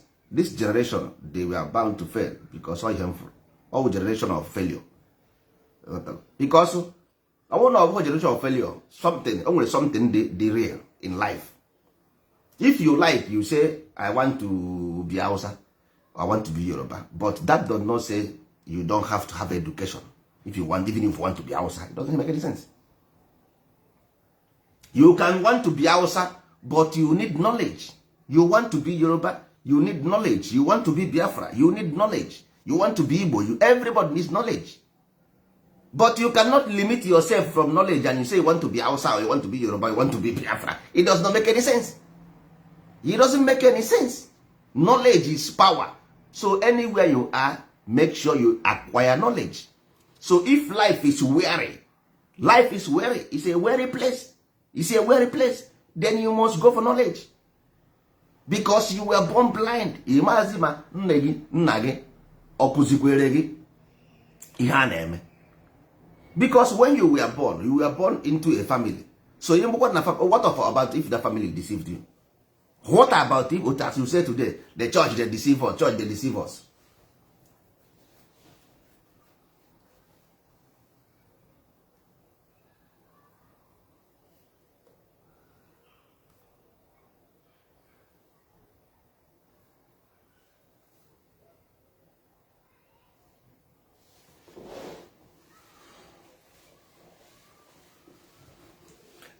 generation they were bound to fail because all generation of failure. Because I want to generation of failure. Only something the real in life. If you like, you say I want to be Hausa, I want to be Yoruba, but that does not say you don't have to have education. If you want, even if you want to be Hausa, it doesn't make any sense. You can want to be Hausa, but you need knowledge. You want to be Yoruba, you need knowledge. You want to be Biafra, you need knowledge. You want to be Igbo, everybody needs knowledge. But you cannot limit yourself from knowledge and you say you want to be Hausa or you want to be Yoruba, you want to be Biafra. It does not make any sense. It doesn't make any sense. Knowledge is power. So anywhere you are, make sure you acquire knowledge. So if life is weary, it's a weary place. It's a weary place. Then you must go for knowledge. Because you were born blind. Imazima nne gị nna gị ọkụzikwere gị ihe a na-eme. Because when you were born into a family. So what about if the family deceived you? What about if, as you say today, the church they deceive us, church they deceive us?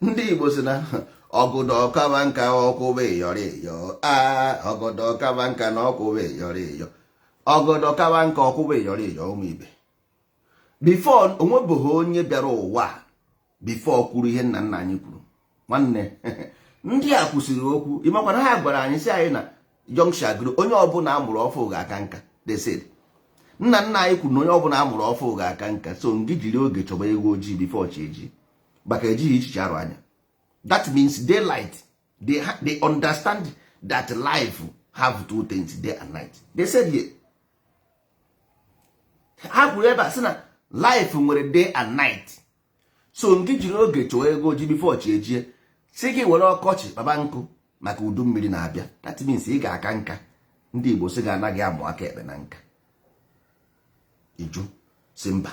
Ndị Igbo sị na ọgụdọ ọkaba nka ọkwụbe yọrọ eyo. Ọgụdọ ọkaba nka na ọkwụbe yọrọ eyo. Ọgụdọ ọkaba nka ọkwụbe yọrọ eyo ụmụ ibe. Before onwebụghị onye bịara ụwa before kwuru ihe nna nna anyị kwuru. Nwanne ndị a kwụsịrị okwu ịmakwana ha gwara anyị si anyị na Yongsha onye ọbụla amụrụ ọfụ ga-aka nka. They said nna nna anyị kwuru na onye ọbụla amụrụ ọfụ ga-aka nka. So ndị jiri oge chọba ewu ojii before chi eji. Maka ejighị ichiche arụ anya. That means daylight. They understand that life have two things, day and night. They said here. Ha kwuru ebe a sị na life nwere day and night. So ndị jiri oge chọọ ego ji before chi ejie si gị were ọkọchị baba nkụ maka udu mmiri na-abịa. That means ị ga-aka nka. Ndị Igbo sị ga anaghị amụ aka ekpe na nka. Iju si mba.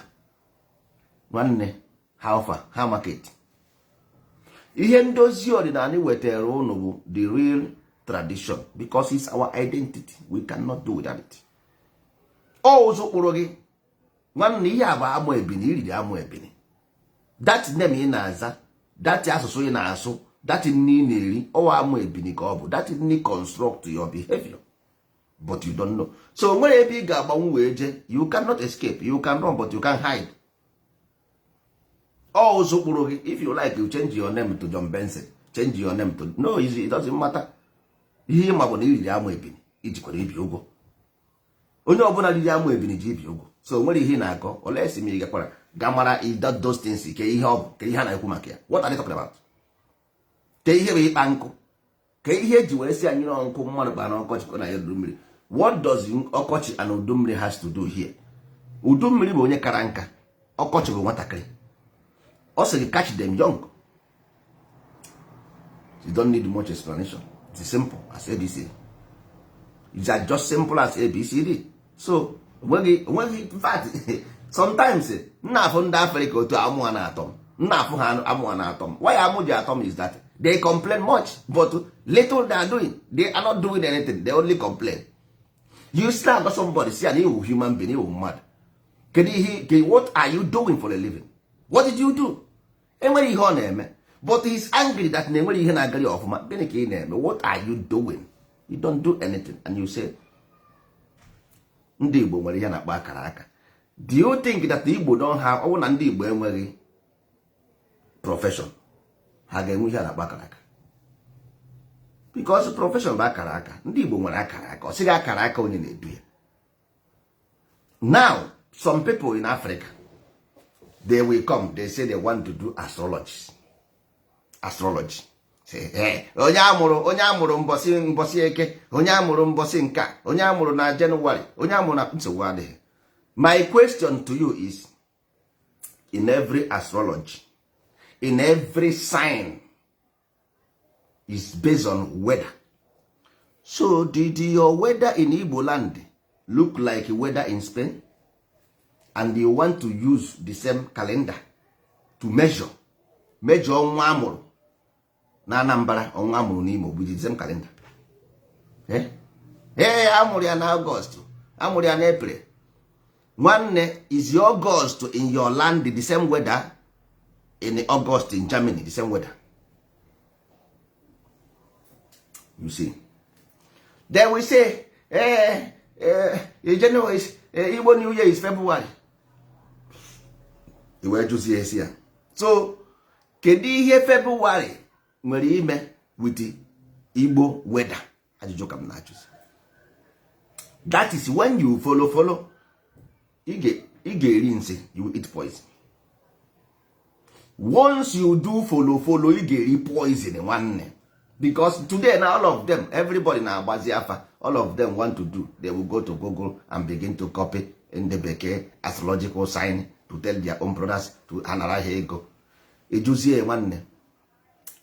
Nwanne how far? How market? Ihe ndozi ọdịnala wetara ụnụ bụ the real tradition because it's our identity. We cannot do without it. Ụzọ kpụrụ gị nwanne ihe a bụ amụ ebini iriri amụ ebini. That name ị na-aza, that asụsụ ị na-asụ, that nne ị na-eri ọwa amụ ebini ka ọ bụ. That nne construct your behavior but you don't know. So nwere ebe ị ga-agbanwe wee je, you cannot escape. You can run but you can hide. Also, if you like, you change your name to John Benson. Change your name to... No, it doesn't matter. Ihe ma bụ na iriri amụ ebini ijikwara ibi ụgwọ. Onye ọbụla riri amụ ebini ji ibi ụgwọ. So nwere ihe na-akọ ole esi m ị gakwara gamara those things ke ihe ọ bụ ke ihe na-ekwu maka ya. What are they talking about? Ke ihe bụ ịkpa nkụ. Ke ihe eji were si anyị n'ọnkụ mmadụ kpara n'ọkọchị na ya udu mmiri. What does ọkọchị and udu mmiri has to do here? Udu mmiri bụ onye kara nka. Ọkọchị bụ nwatakịrị. Also, you catch them young. You don't need much explanation. It's simple as ABC. It's just simple as ABCD. So, in fact, sometimes, nnafu ndị Africa otu amụ ha na-atọm. Nnafu ha amụ ha na-atọm. Why amụ ji atọm is that they complain much, but little they are doing. They are not doing anything. They only complain. You still got somebody say, you human being, you mad. What are you doing for a living? What did you do? Enwere ihe ọ na-eme. But he's angry that na enwere ihe na-agari ọfụma. Gịnị ka ị na-eme? What are you doing? You don't do anything. And you say, ndị Igbo nwere ihe na-akpa akara aka. Do you think that the Igbo don't have, ọ na ndị Igbo enweghị profession, ha ga-enwe ihe na-akpa akara aka? Because profession bụ akara aka. Ndị Igbo nwere akara aka. Ọ sịghị akara aka onye na-edu ya. Now, some people in Africa, they will come, they say they want to do astrology. Say, onye amụrụ mbọsị eke, onye amụrụ mbọsị nka, onye amụrụ na Jenụwarị, onye amụrụ na nsogbu adịghị. My question to you is, in every astrology, in every sign, is based on weather. So did your weather in Igbo land look like weather in Spain? And you want to use the same calendar to measure ọnwa amụrụ na Anambra, ọnwa amụrụ n'Imo with the same calendar. Amụrụ ya na August, amụrụ ya na April. Nwanne, is your August in your land the same weather in August in Germany, the same weather? You see, then we say January is Igbo New Year is February. Iwe juzi esi ya. So kedu ihe February nwere ime with the Igbo weather? Ajụjụ ka m na-ajụzi. That is when you follow ị ga-eri nsị, you will eat poison. Once you do follow ị ga-eri poison nwanne. Because today now all of them, everybody na agbazi afa, all of them want to do, they will go to Google and begin to copy in the bekee astrological sign to tell their own products to anara ha ego. Ejuzie nwanne,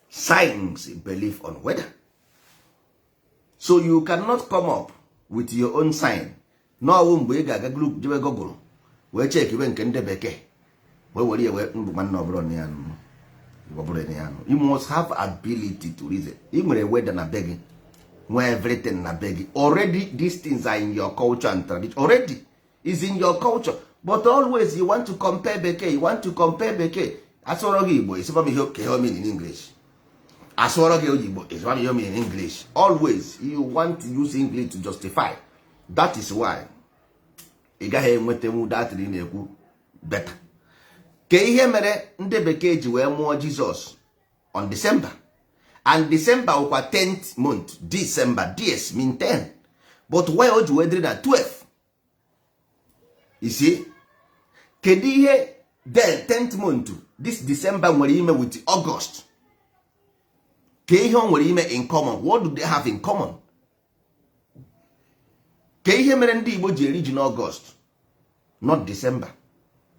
science believe on weather. So you cannot come up with your own sign. No mgbe ị ga-aga group jebe Google wee check iwe nke ndị bekee wee were ya wee ndụ nwanne ọbụla ya nụ. You must have ability to reason. You nwere weather na be gị, nwee everything na be gị. Already these things are in your culture and tradition. Already is in your culture. But always you want to compare bekee. You want to compare bekee. Asụrụ gị Igbo is what you mean in English. Asụrụ gị Igbo is what you mean in English. Always you want to use English to justify. That is why ị gaghị enwetenwu that na-ekwu better. Ke ihe mere ndị bekee ji wee mụọ Jizọs on December, and December wụkwa 10th month. December, DS mean 10, but why o ji wee dịrị na 12? You see, kedu ihe then 10th month this December nwere ime with August? Ke ihe o nwere ime in common? What do they have in common? Ke ihe mere ndị Igbo ji eri ji n'August not December?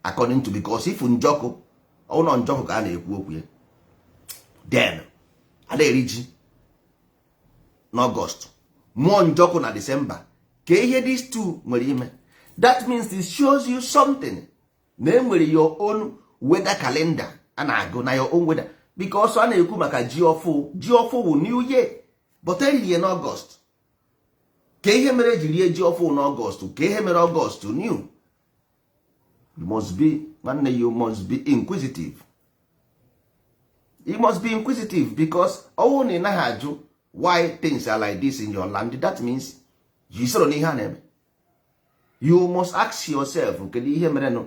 According to, because if njọkụ ụlọ njọkụ ka a na-ekwu okwu ya, then a na-eri ji n'August, mụọ njọkụ na December. Ka ihe these two nwere ime, that means it shows you something na enwere your own weather calendar a na-agụ na your own weather. Because a na-ekwu maka ji ọfụ wụ New Year, but erie n'August. Ka ihe mere eji rie ji ọfụ n'August? Ka ihe mere August new? You must be inquisitive. You must be inquisitive, because ọwụ na ị naghị ajụ why things are like this in your land, that means you soro n'ihe a na-eme. You must ask yourself, kedu ihe mere no?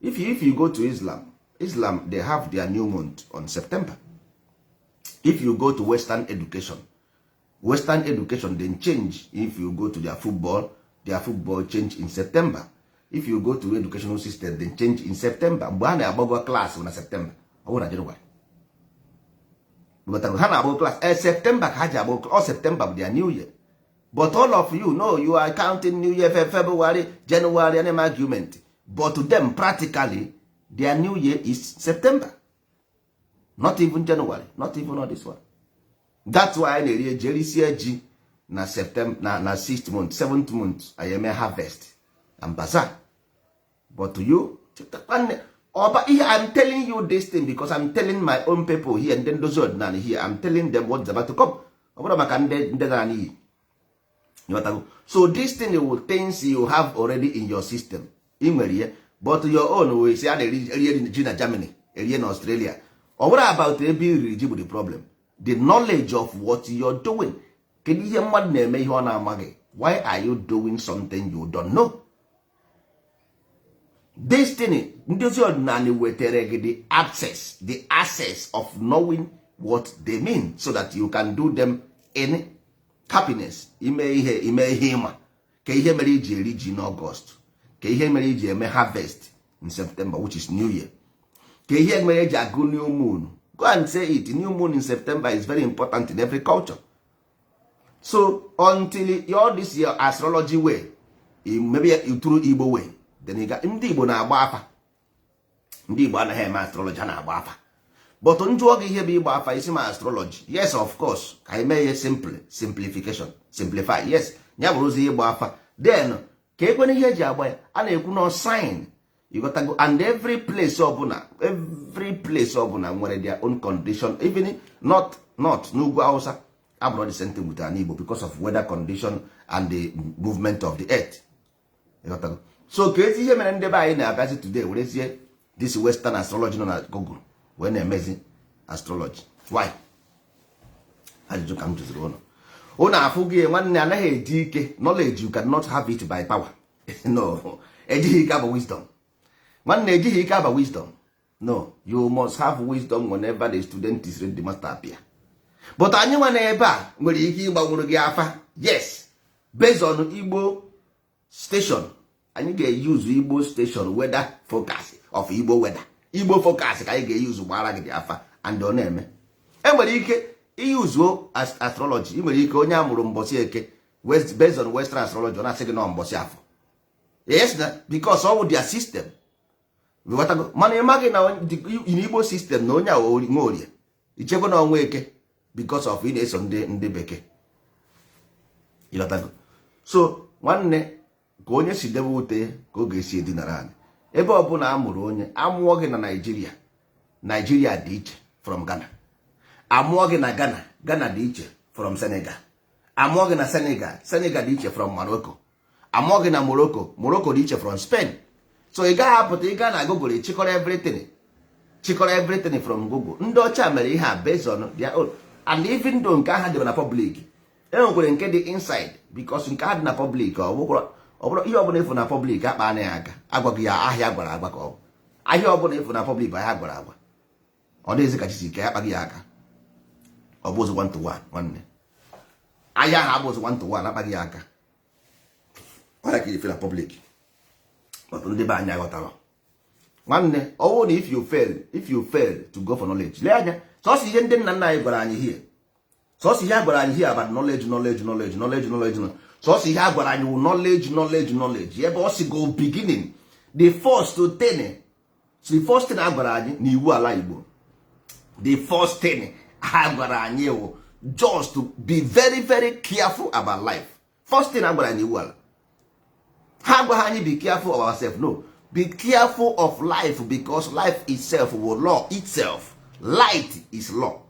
If you go to Islam, they have their new month on September. If you go to Western education then change. If you go to their football change in September. If you go to educational system, then change in September. Mgbe ha na-agbago class na September, ọ bụ na January. But ha na-agbago class September ka ha ji agbago, all September bụ their new year. But all of you know you are counting New Year, February, January, and argument. But to them, practically, their new year is September. Not even January, not even on this one. That's why I na-eri jerisie ji na September na 6th month, 7th month, I am a harvest and bazaar. But to you, I'm telling you this thing because I'm telling my own people here, and then those ordinary here, I'm telling them what's about to come. So this thing will things you have already in your system. But your own way say in Germany, in Australia. Or what about the the problem? The knowledge of what you're doing. Why are you doing something you don't know? Destiny, the access of knowing what they mean, so that you can do them in happiness. Ime ihe ma ka mere iji eri ji n'August, ka ihe mere iji eme harvest in September, which is New Year. ka ihe mere eji agụ new moon. Go and say it. New moon in September is very important in every culture. So until all this your astrology way, maybe you through Igbo way, then you got ndị Igbo na-agba afa. Ndị Igbo anaghị eme astrology na-agba afa. But njụọ gị ihe bụ ịgba afa isi ma astrology. Yes, of course. Ka anyị mee ihe simplification. Simplify. Yes. Ya bụrụ ụzọ ịgba afa. Then ka ekwene ihe eji agba ya, a na-ekwu no sign. You got to go, and every place ọbụla nwere their own condition. Even not n'ugwu Hausa abụrụ the same thing with an Igbo because of weather condition and the movement of the earth. You got to go. So ka ezi ihe mere ndị be anyị na-abịazi today werezie this western astrology nọ na Google wee na-emezi astrology. Why? Ajụjụ ka m jụziri ụnụ. Ụnụ afụ gị nwanne anaghị eji ike. Knowledge you cannot have it by power. No, ejighị ike bụ wisdom. Nwanne ejighị ike aba wisdom. No, you must have wisdom whenever the student is ready, the master appear. But anyị nwa ebe a nwere ike ịgbanwuru gị afa. Yes, based on Igbo station. Anyị ga-use Igbo station weather focus of Igbo weather. Igbo focus ka anyị ga-use gbara gị dị afa and ọ na-eme. Enwere ike iyuzuo astrology. Ị nwere ike onye amụrụ mbọsị eke based on western astrology ọ na-asị gị na mbọsị afọ. Yes, because all their system. Mana ị maghị na in Igbo system na onye a nwe orie ichekwa na ọnwa eke because of ị na-eso ndị bekee. So nwanne ka onye si debe ute ka ọ ga-esi edinara anyị. Ebe ọbụla amụrụ onye amụọ gị na Nigeria dị iche from Ghana. Amụọ gị na Ghana dị iche from Senegal. Amụọ gị na Senegal dị iche from Morocco. Amụọ gị na Morocco dị iche from Spain. So ị gaghị apụta ị gaa na Google chịkọrọ everything from Google. Ndị ọcha mere ihe a based on their own. And even though nke aha dị na public, enwekwere nke dị inside because nke ha dị na public ọ bụrụ ihe ọbụla efu na public akpa na ya aka agwaghị ya ahịa gwara agwa ka ọ bụ ahịa ọbụla efu na public ahịa gwara agwa ọ dịghịzi ka chisi ike akpaghị ya aka ọ bụ ụzọ 1 to 1 nwanne ahịa ha bụ ụzọ 1 to 1 akpaghị ya aka ọ ya ka ife na public. But ndị be anyị aghọtara nwanne ọwụ na if you fail to go for knowledge lee anya sọsọ ihe ndị nna nna anyị gwara anyị here sọsọ ihe a gwara anyị here about knowledge sọsọ ihe a gwara anyị wụ knowledge ebe ọ si go beginning the first thing a gwara anyị na iwu ala Igbo the first thing a gwara anyị wụ just to be very very careful about life. First thing a gwara anyị iwu ala ha gwa anyị be careful of ourselves. No, be careful of life because life itself will law itself. Light is law.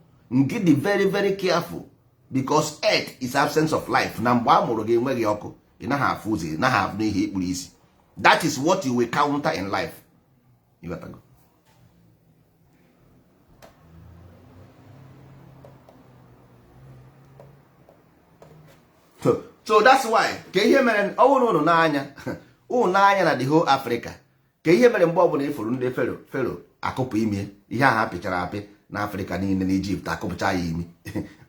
Get the very very careful because earth is absence of life. Na mgbe a mụrụ gị enweghị ọkụ ị naghị afụ ụzọ ị naghị afụ n'ihe ikpuru isi. That is what you will counter in life. You got to go. So that's why ka ihe mere ọwụrụ ụnụ n'anya na the whole Africa ka ihe mere mgbe ọbụla ifuru ndị fero akụpụ ime ihe aha pịchara apị na Africa niile na Egypt akụpụcha ya imi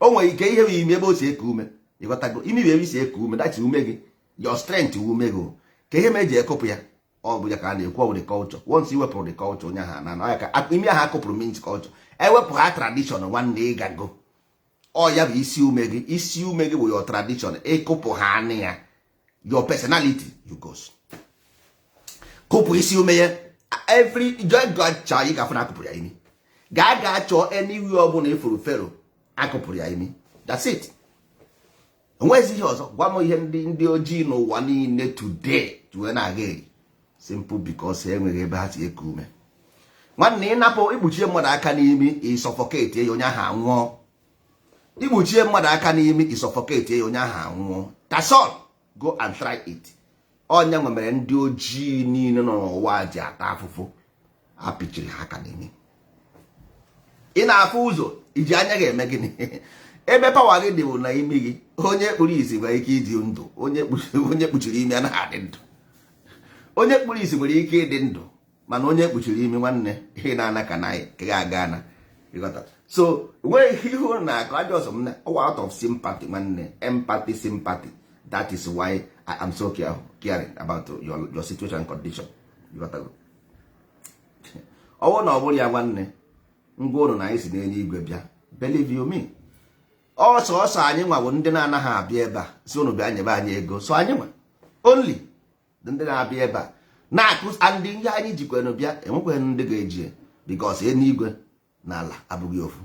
o nwere ike ihe bụ ime ebe o si eku ume ịghọtago imi bụ ebe isi eku ume dachi ume gị your strength ume gị ka ihe meji ekụpụ ya ọ bụ ya ka a na-ekwu ọwụ the culture. Once iwepụrụ the culture onye aha na ka imi aha akụpụrụ means culture ewepụ ha tradition nwanne ịgago ọ ya bụ isi ume gị bụ your tradition ịkụpụ ha anị ya your personality you goes kụpụ isi ume ya every gacha ị gafụ na akụpụrụ ya imi gaa chọọ anywhere ọbụla ifuru fero akụpụrụ ya imi that's it. Onwezi ihe ọzọ gwa m ihe ndị ojii n'ụwa niile today wee na-aga eri simple because enweghị ebe ha si eku ume nwanne ịnapụ ikpuchie mmadụ aka n'imi isọfọketi ya onye ahụ anwụọ ikpuchie mmadụ aka n'imi isọfọketi ya onye ahụ anwụọ. That's all. Go and try it. Onye nwe mere ndị ojii niile nọ n'ụwa ji ata afụfụ apịchiri ha aka n'imi. Ị na-afụ ụzọ iji anya ga-eme gịnị ebe pawa gị dị bụ na imi gị onye kpụrụ isi nwere ike ịdị ndụ onye kpuchiri imi anaghị adị ndụ. Onye kpụrụ isi nwere ike ịdị ndụ mana onye kpuchiri imi nwanne ihe na-ana ka na ka ga-aga na ịghọta. So nwere ihe na akọ ajọ ọsọ m na out of sympathy nwanne empathy sympathy. That is why I am so caring about your situation and condition. ọwụ na ọ bụrụ ya nwanne ngwa ụnụ na anyị si n'enye igwe bịa, believe you me, ọsọ anyị nwa bụ ndị na-anaghị abịa ebe a si ụnụ bịa nyebe anyị ego. So anyị nwa only ndị na-abịa ebe a na-akụ ndị ihe anyị jikwanụ bịa enwekwaghị ndị ga-eji because eluigwe na ala abụghị ofu.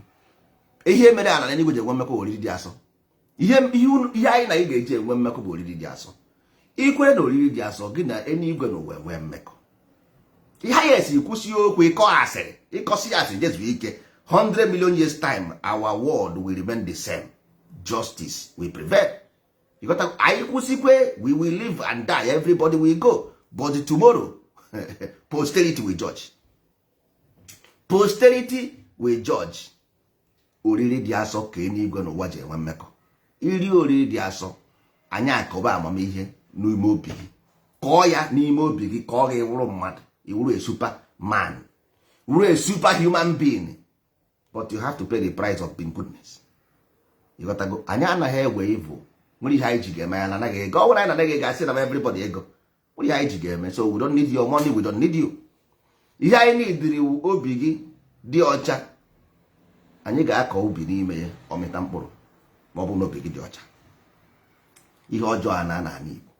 Ihe mere ala na eluigwe ji enwe mmekọ bụ oriri dị asọ. Ihe anyị na ị ga-eji enwe mmekọ bụ oriri dị asọ. Ikwere na oriri dị asọ gị na eluigwe na ụwa enwe mmekọ. Ihe anyị esi kwụsị okwu ịkọ asịrị, ịkọsị asịrị jezu ike 100 million years time our world will remain the same. Justice will prevail. You got I kwụsịkwe, we will live and die, everybody will go, but tomorrow posterity will judge. Posterity will judge. Oriri dị asọ ka eluigwe na ụwa ji enwe mmekọ. Iri oriri dị asọ, anyị akọba amamihe n'ime obi gị, kọọ ya n'ime obi gị ka ọ ga-ewụrụ mmadụ, iwụrụ a superman, wụrụ a super human being, but you have to pay the price of being goodness. Ịghọtago? Anyị anaghị ewe evil. Nwere ihe anyị ji ga-eme ya na anaghị ego. Ọ bụrụ anyị anaghị ego asị na everybody ego. Nwere ihe anyị ji ga-eme. So we don't need your money, we don't need you. Ihe anyị nidiri obi gị dị ọcha. Anyị ga-akọ ubi n'ime ya ọmịta mkpụrụ ma ọ bụ n'obi gị dị ọcha. Ihe ọjọọ a na-ana Igbo.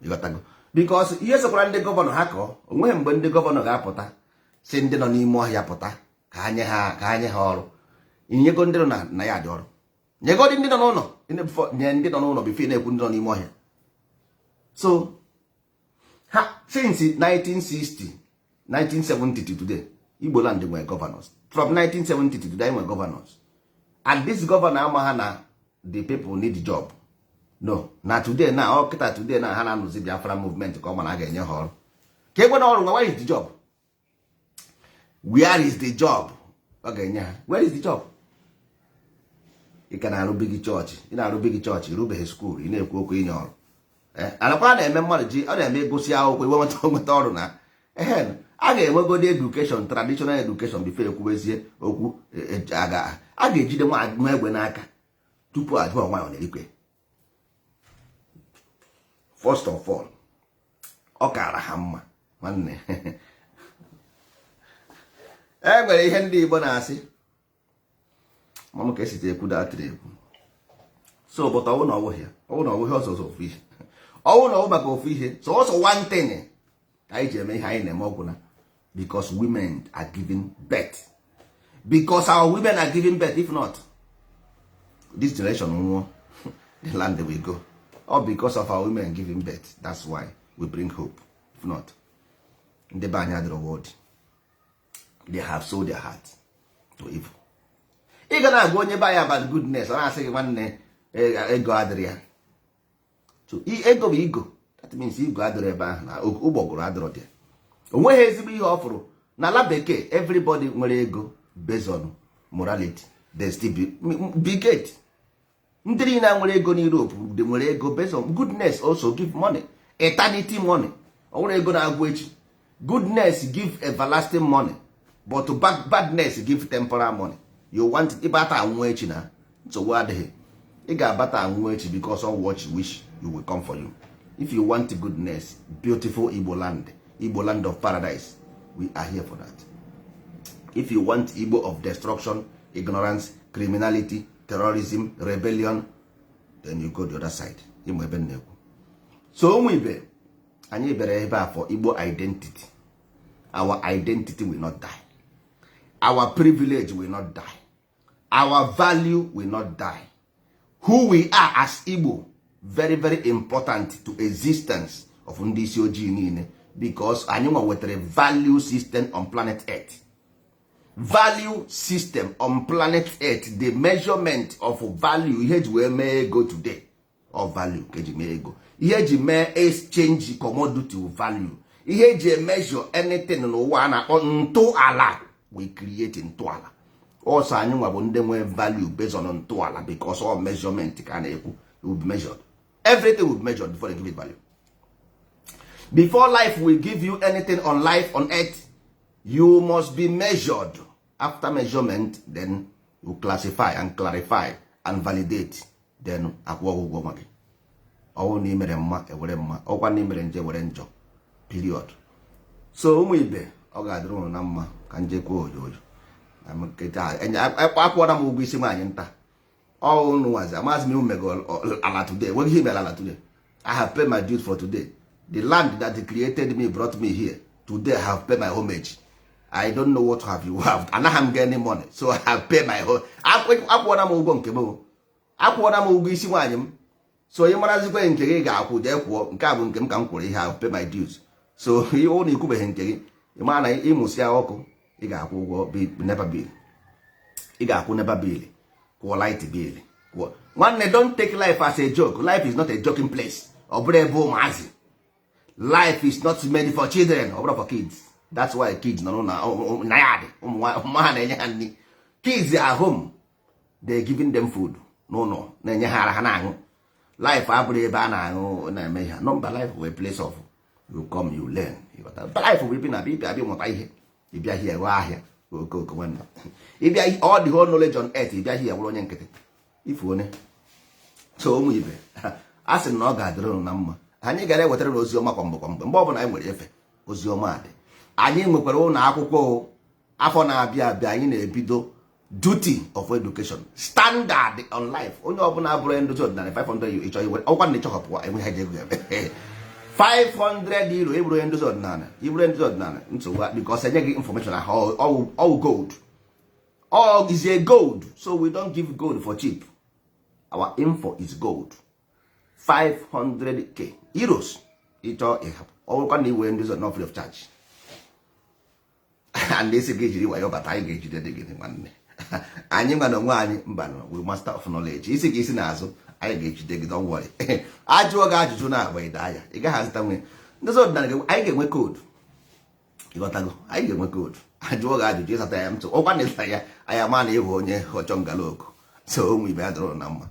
Ịghọtago? Because ihe sokwara ndị gọvanọ ha kọọ, onweghị mgbe ndị gọvanọ ga-apụta si ndị nọ n'ime ọhịa pụta ka anyị ha ọrụ. Inyego ndị nọ na ya dị ọrụ. Nyego ndị nọ n'ụlọ, nye ndị nọ n'ụlọ bifo na-ekwu ndị nọ n'ime ọhịa. So since 1960 1970 to today, Igbo land nwere governors. From 1970 to today nwere governors. And this governor ama ha na the people need job. No, na today na ọkịta today na ha na-anụzi Biafra movement ka ọ mana a ga-enye ha ọrụ. Ka egwe na ọrụ, where is the job? Where is the job? Ọ ga-enye ha. Where is the job? Ị ka na-arụbe gị chọọchị, ị na-arụbe gị chọọchị, ịrụbeghị skuul, ị na-ekwu okwu inye ọrụ. Anakwa na-eme mmadụ ji, ọ na-eme egosi akwụkwọ iwe nweta ọrụ na a ga-enwegodi education, traditional education before ekwubezie okwu a ga-ejide nwa egbe n'aka tupu ajụọ nwaanyị n'eluigwe. First of all, ọ kara ha mma nwanne. Nwere ihe ndị Igbo na-asị mamụ ka esite ekwu datịrị ekwu. So but ọwụ na ọwụghị ọsọsọ ofu ihe, ọwụ na ọwụ maka ofu ihe. So also one thing ka anyị ji eme ihe anyị na-eme ọgwụ na because women are giving birth. Because our women are giving birth. If not, this generation nwụọ, the land will go. Or because of our women giving birth. That's why we bring hope. If not, ndị be anyị adịrọ word. They have sold their heart to evil. Ị ga na-agwa onye be anyị about goodness, ọ na-asị gị nwanne ego adịrị ya. So ego bụ ego. That means ego adịrị ebe ahụ na ụgbọgụrụ adịrọ dị. O nweghị ezigbo ihe ọ fụrụ n'ala bekee. Everybody nwere ego based on morality. They still be gate. Ndị niile nwere ego n'Europe nwere ego based on goodness. Also give money, eternity money. O nwere ego na-agwụ echi. Goodness give everlasting money, but badness give temporal money. You want ịbata anwụ echi na nsogbu adịghị. Ị ga-abata anwụ echi because of what you wish you will come for you. If you want goodness, beautiful Igbo land of paradise, we are here for that. If you want Igbo of destruction, ignorance, criminality, terrorism, rebellion, then you go the other side. So ụmụ ibe, anyị bere ebe a for Igbo identity. Our identity will not die. Our privilege will not die. Our value will not die. Who we are as Igbo, very very important to existence of ndị isi ojii niile, because anyị nwa wetara value system on planet Earth. Value system on planet Earth, the measurement of value. Ihe ji wee mee ego today of value ka eji mee ego. Ihe ji mee exchange commodity value. Ihe ji measure anything n'ụwa na-akpọ ntọala. We create ntọala. Also anyị nwa bụ ndị nwe value based on ntọala, because all measurement ka na-ekwu will be measured. Everything will be measured before they give it value. Before life will give you anything on life on earth, you must be measured. After measurement, then you classify and clarify and validate. Then akwụkwọ ụgwọ maka ọwụ na imere mma ewere mma, ọkwa na imere nje were njọ. Period. So ụmụ ibe, ọ ga-adịrị ụnụ na mma ka njekwa ojojo akwụọra m ụgwọ isi nwaanyị nta ụnụ nwazi amaghịzi m iwu mego ala today enweghị ihe mere ala today. I have paid my dues for today. The land that created me brought me here. Today I have paid my homage. I don't know what have you have. Anaghị m get any money, so I have paid my whole. Akwụọra m ụgwọ nke m, akwụọra m ụgwọ isi nwaanyị m. So ị marazikwe nke gị ga-akwụ jee kwụọ, nke a bụ nke m ka m kwụrụ ihe, I have paid my dues. So ụnụ ikwubeghị nke gị, ị mara na ịmụsịa ọkụ ị ga-akwụ ụgwọ NEPA bill, ị ga-akwụ NEPA bill, kwụọ light bill. Nwanne, don't take life as a joke. Life is not a joking place. Ọ bụrụ ebe ụmụazị. Life is not made for children, ọ bụrụ for kids. That's why kids nọ na ya dị ụmụ ha na-enye ha nri. Kids are home, they giving them food n'ụlọ, na-enye ha ara ha na-aṅụ. Life abụrụ ebe a na-aṅụ na-eme ha. Number life bụ a place of you come, you learn. Life bụ ibi na abịa mụta ihe. Ịbịa hie ghọọ ahịa okoko nwanne. Ịbịa all the whole knowledge on earth, ịbịa hie wụrụ onye nkịtị ifu onye. So ụmụ ibe, a sị na ọ ga-adịrị ụnụ na mma. Anyị gara ewetara na oziọma kwamgbe mgbe ọbụla anyị nwere efe oziọma dị. Anyị nwekwara ụlọ akwụkwọ afọ na-abịa abịa, anyị na-ebido duty of education standard on life. Onye ọbụla abụrụ ndozi ọdịnala 500 ịchọ iwe ọkwa na ịchọhọpụ enweghị eji ego ebe 500 euro iburu ndozi ọdịnala, iburu ndozi ọdịnala nsogbu, because enye gị information all gold, all is a gold, so we don't give gold for cheap. Our info is gold. 500k euros ịchọ ịhapụ ọkwa na iwe ndozi ọdịnala free of charge. And esi ga-ejiri wayo bata anyị ga-ejide dị gị nwanne. Anyị nwa na onwe anyị mba we master of knowledge. Isi ka isi n'azụ anyị ga-ejide gị, don't worry. Ajụọ gị ajụjụ na-agba ịda anya, ị gaghị azụta nwe ndozi ọdịnala gị, anyị ga-enwe koodu. Ịghọtago, anyị ga-enwe koodu. Ajụọ gị ajụjụ ịsata ya ntụ ọkwa na ịta ya anyị ama na ịhụ onye ọchọ ngala oku. So ụmụ ibe ya dọrọ na mma.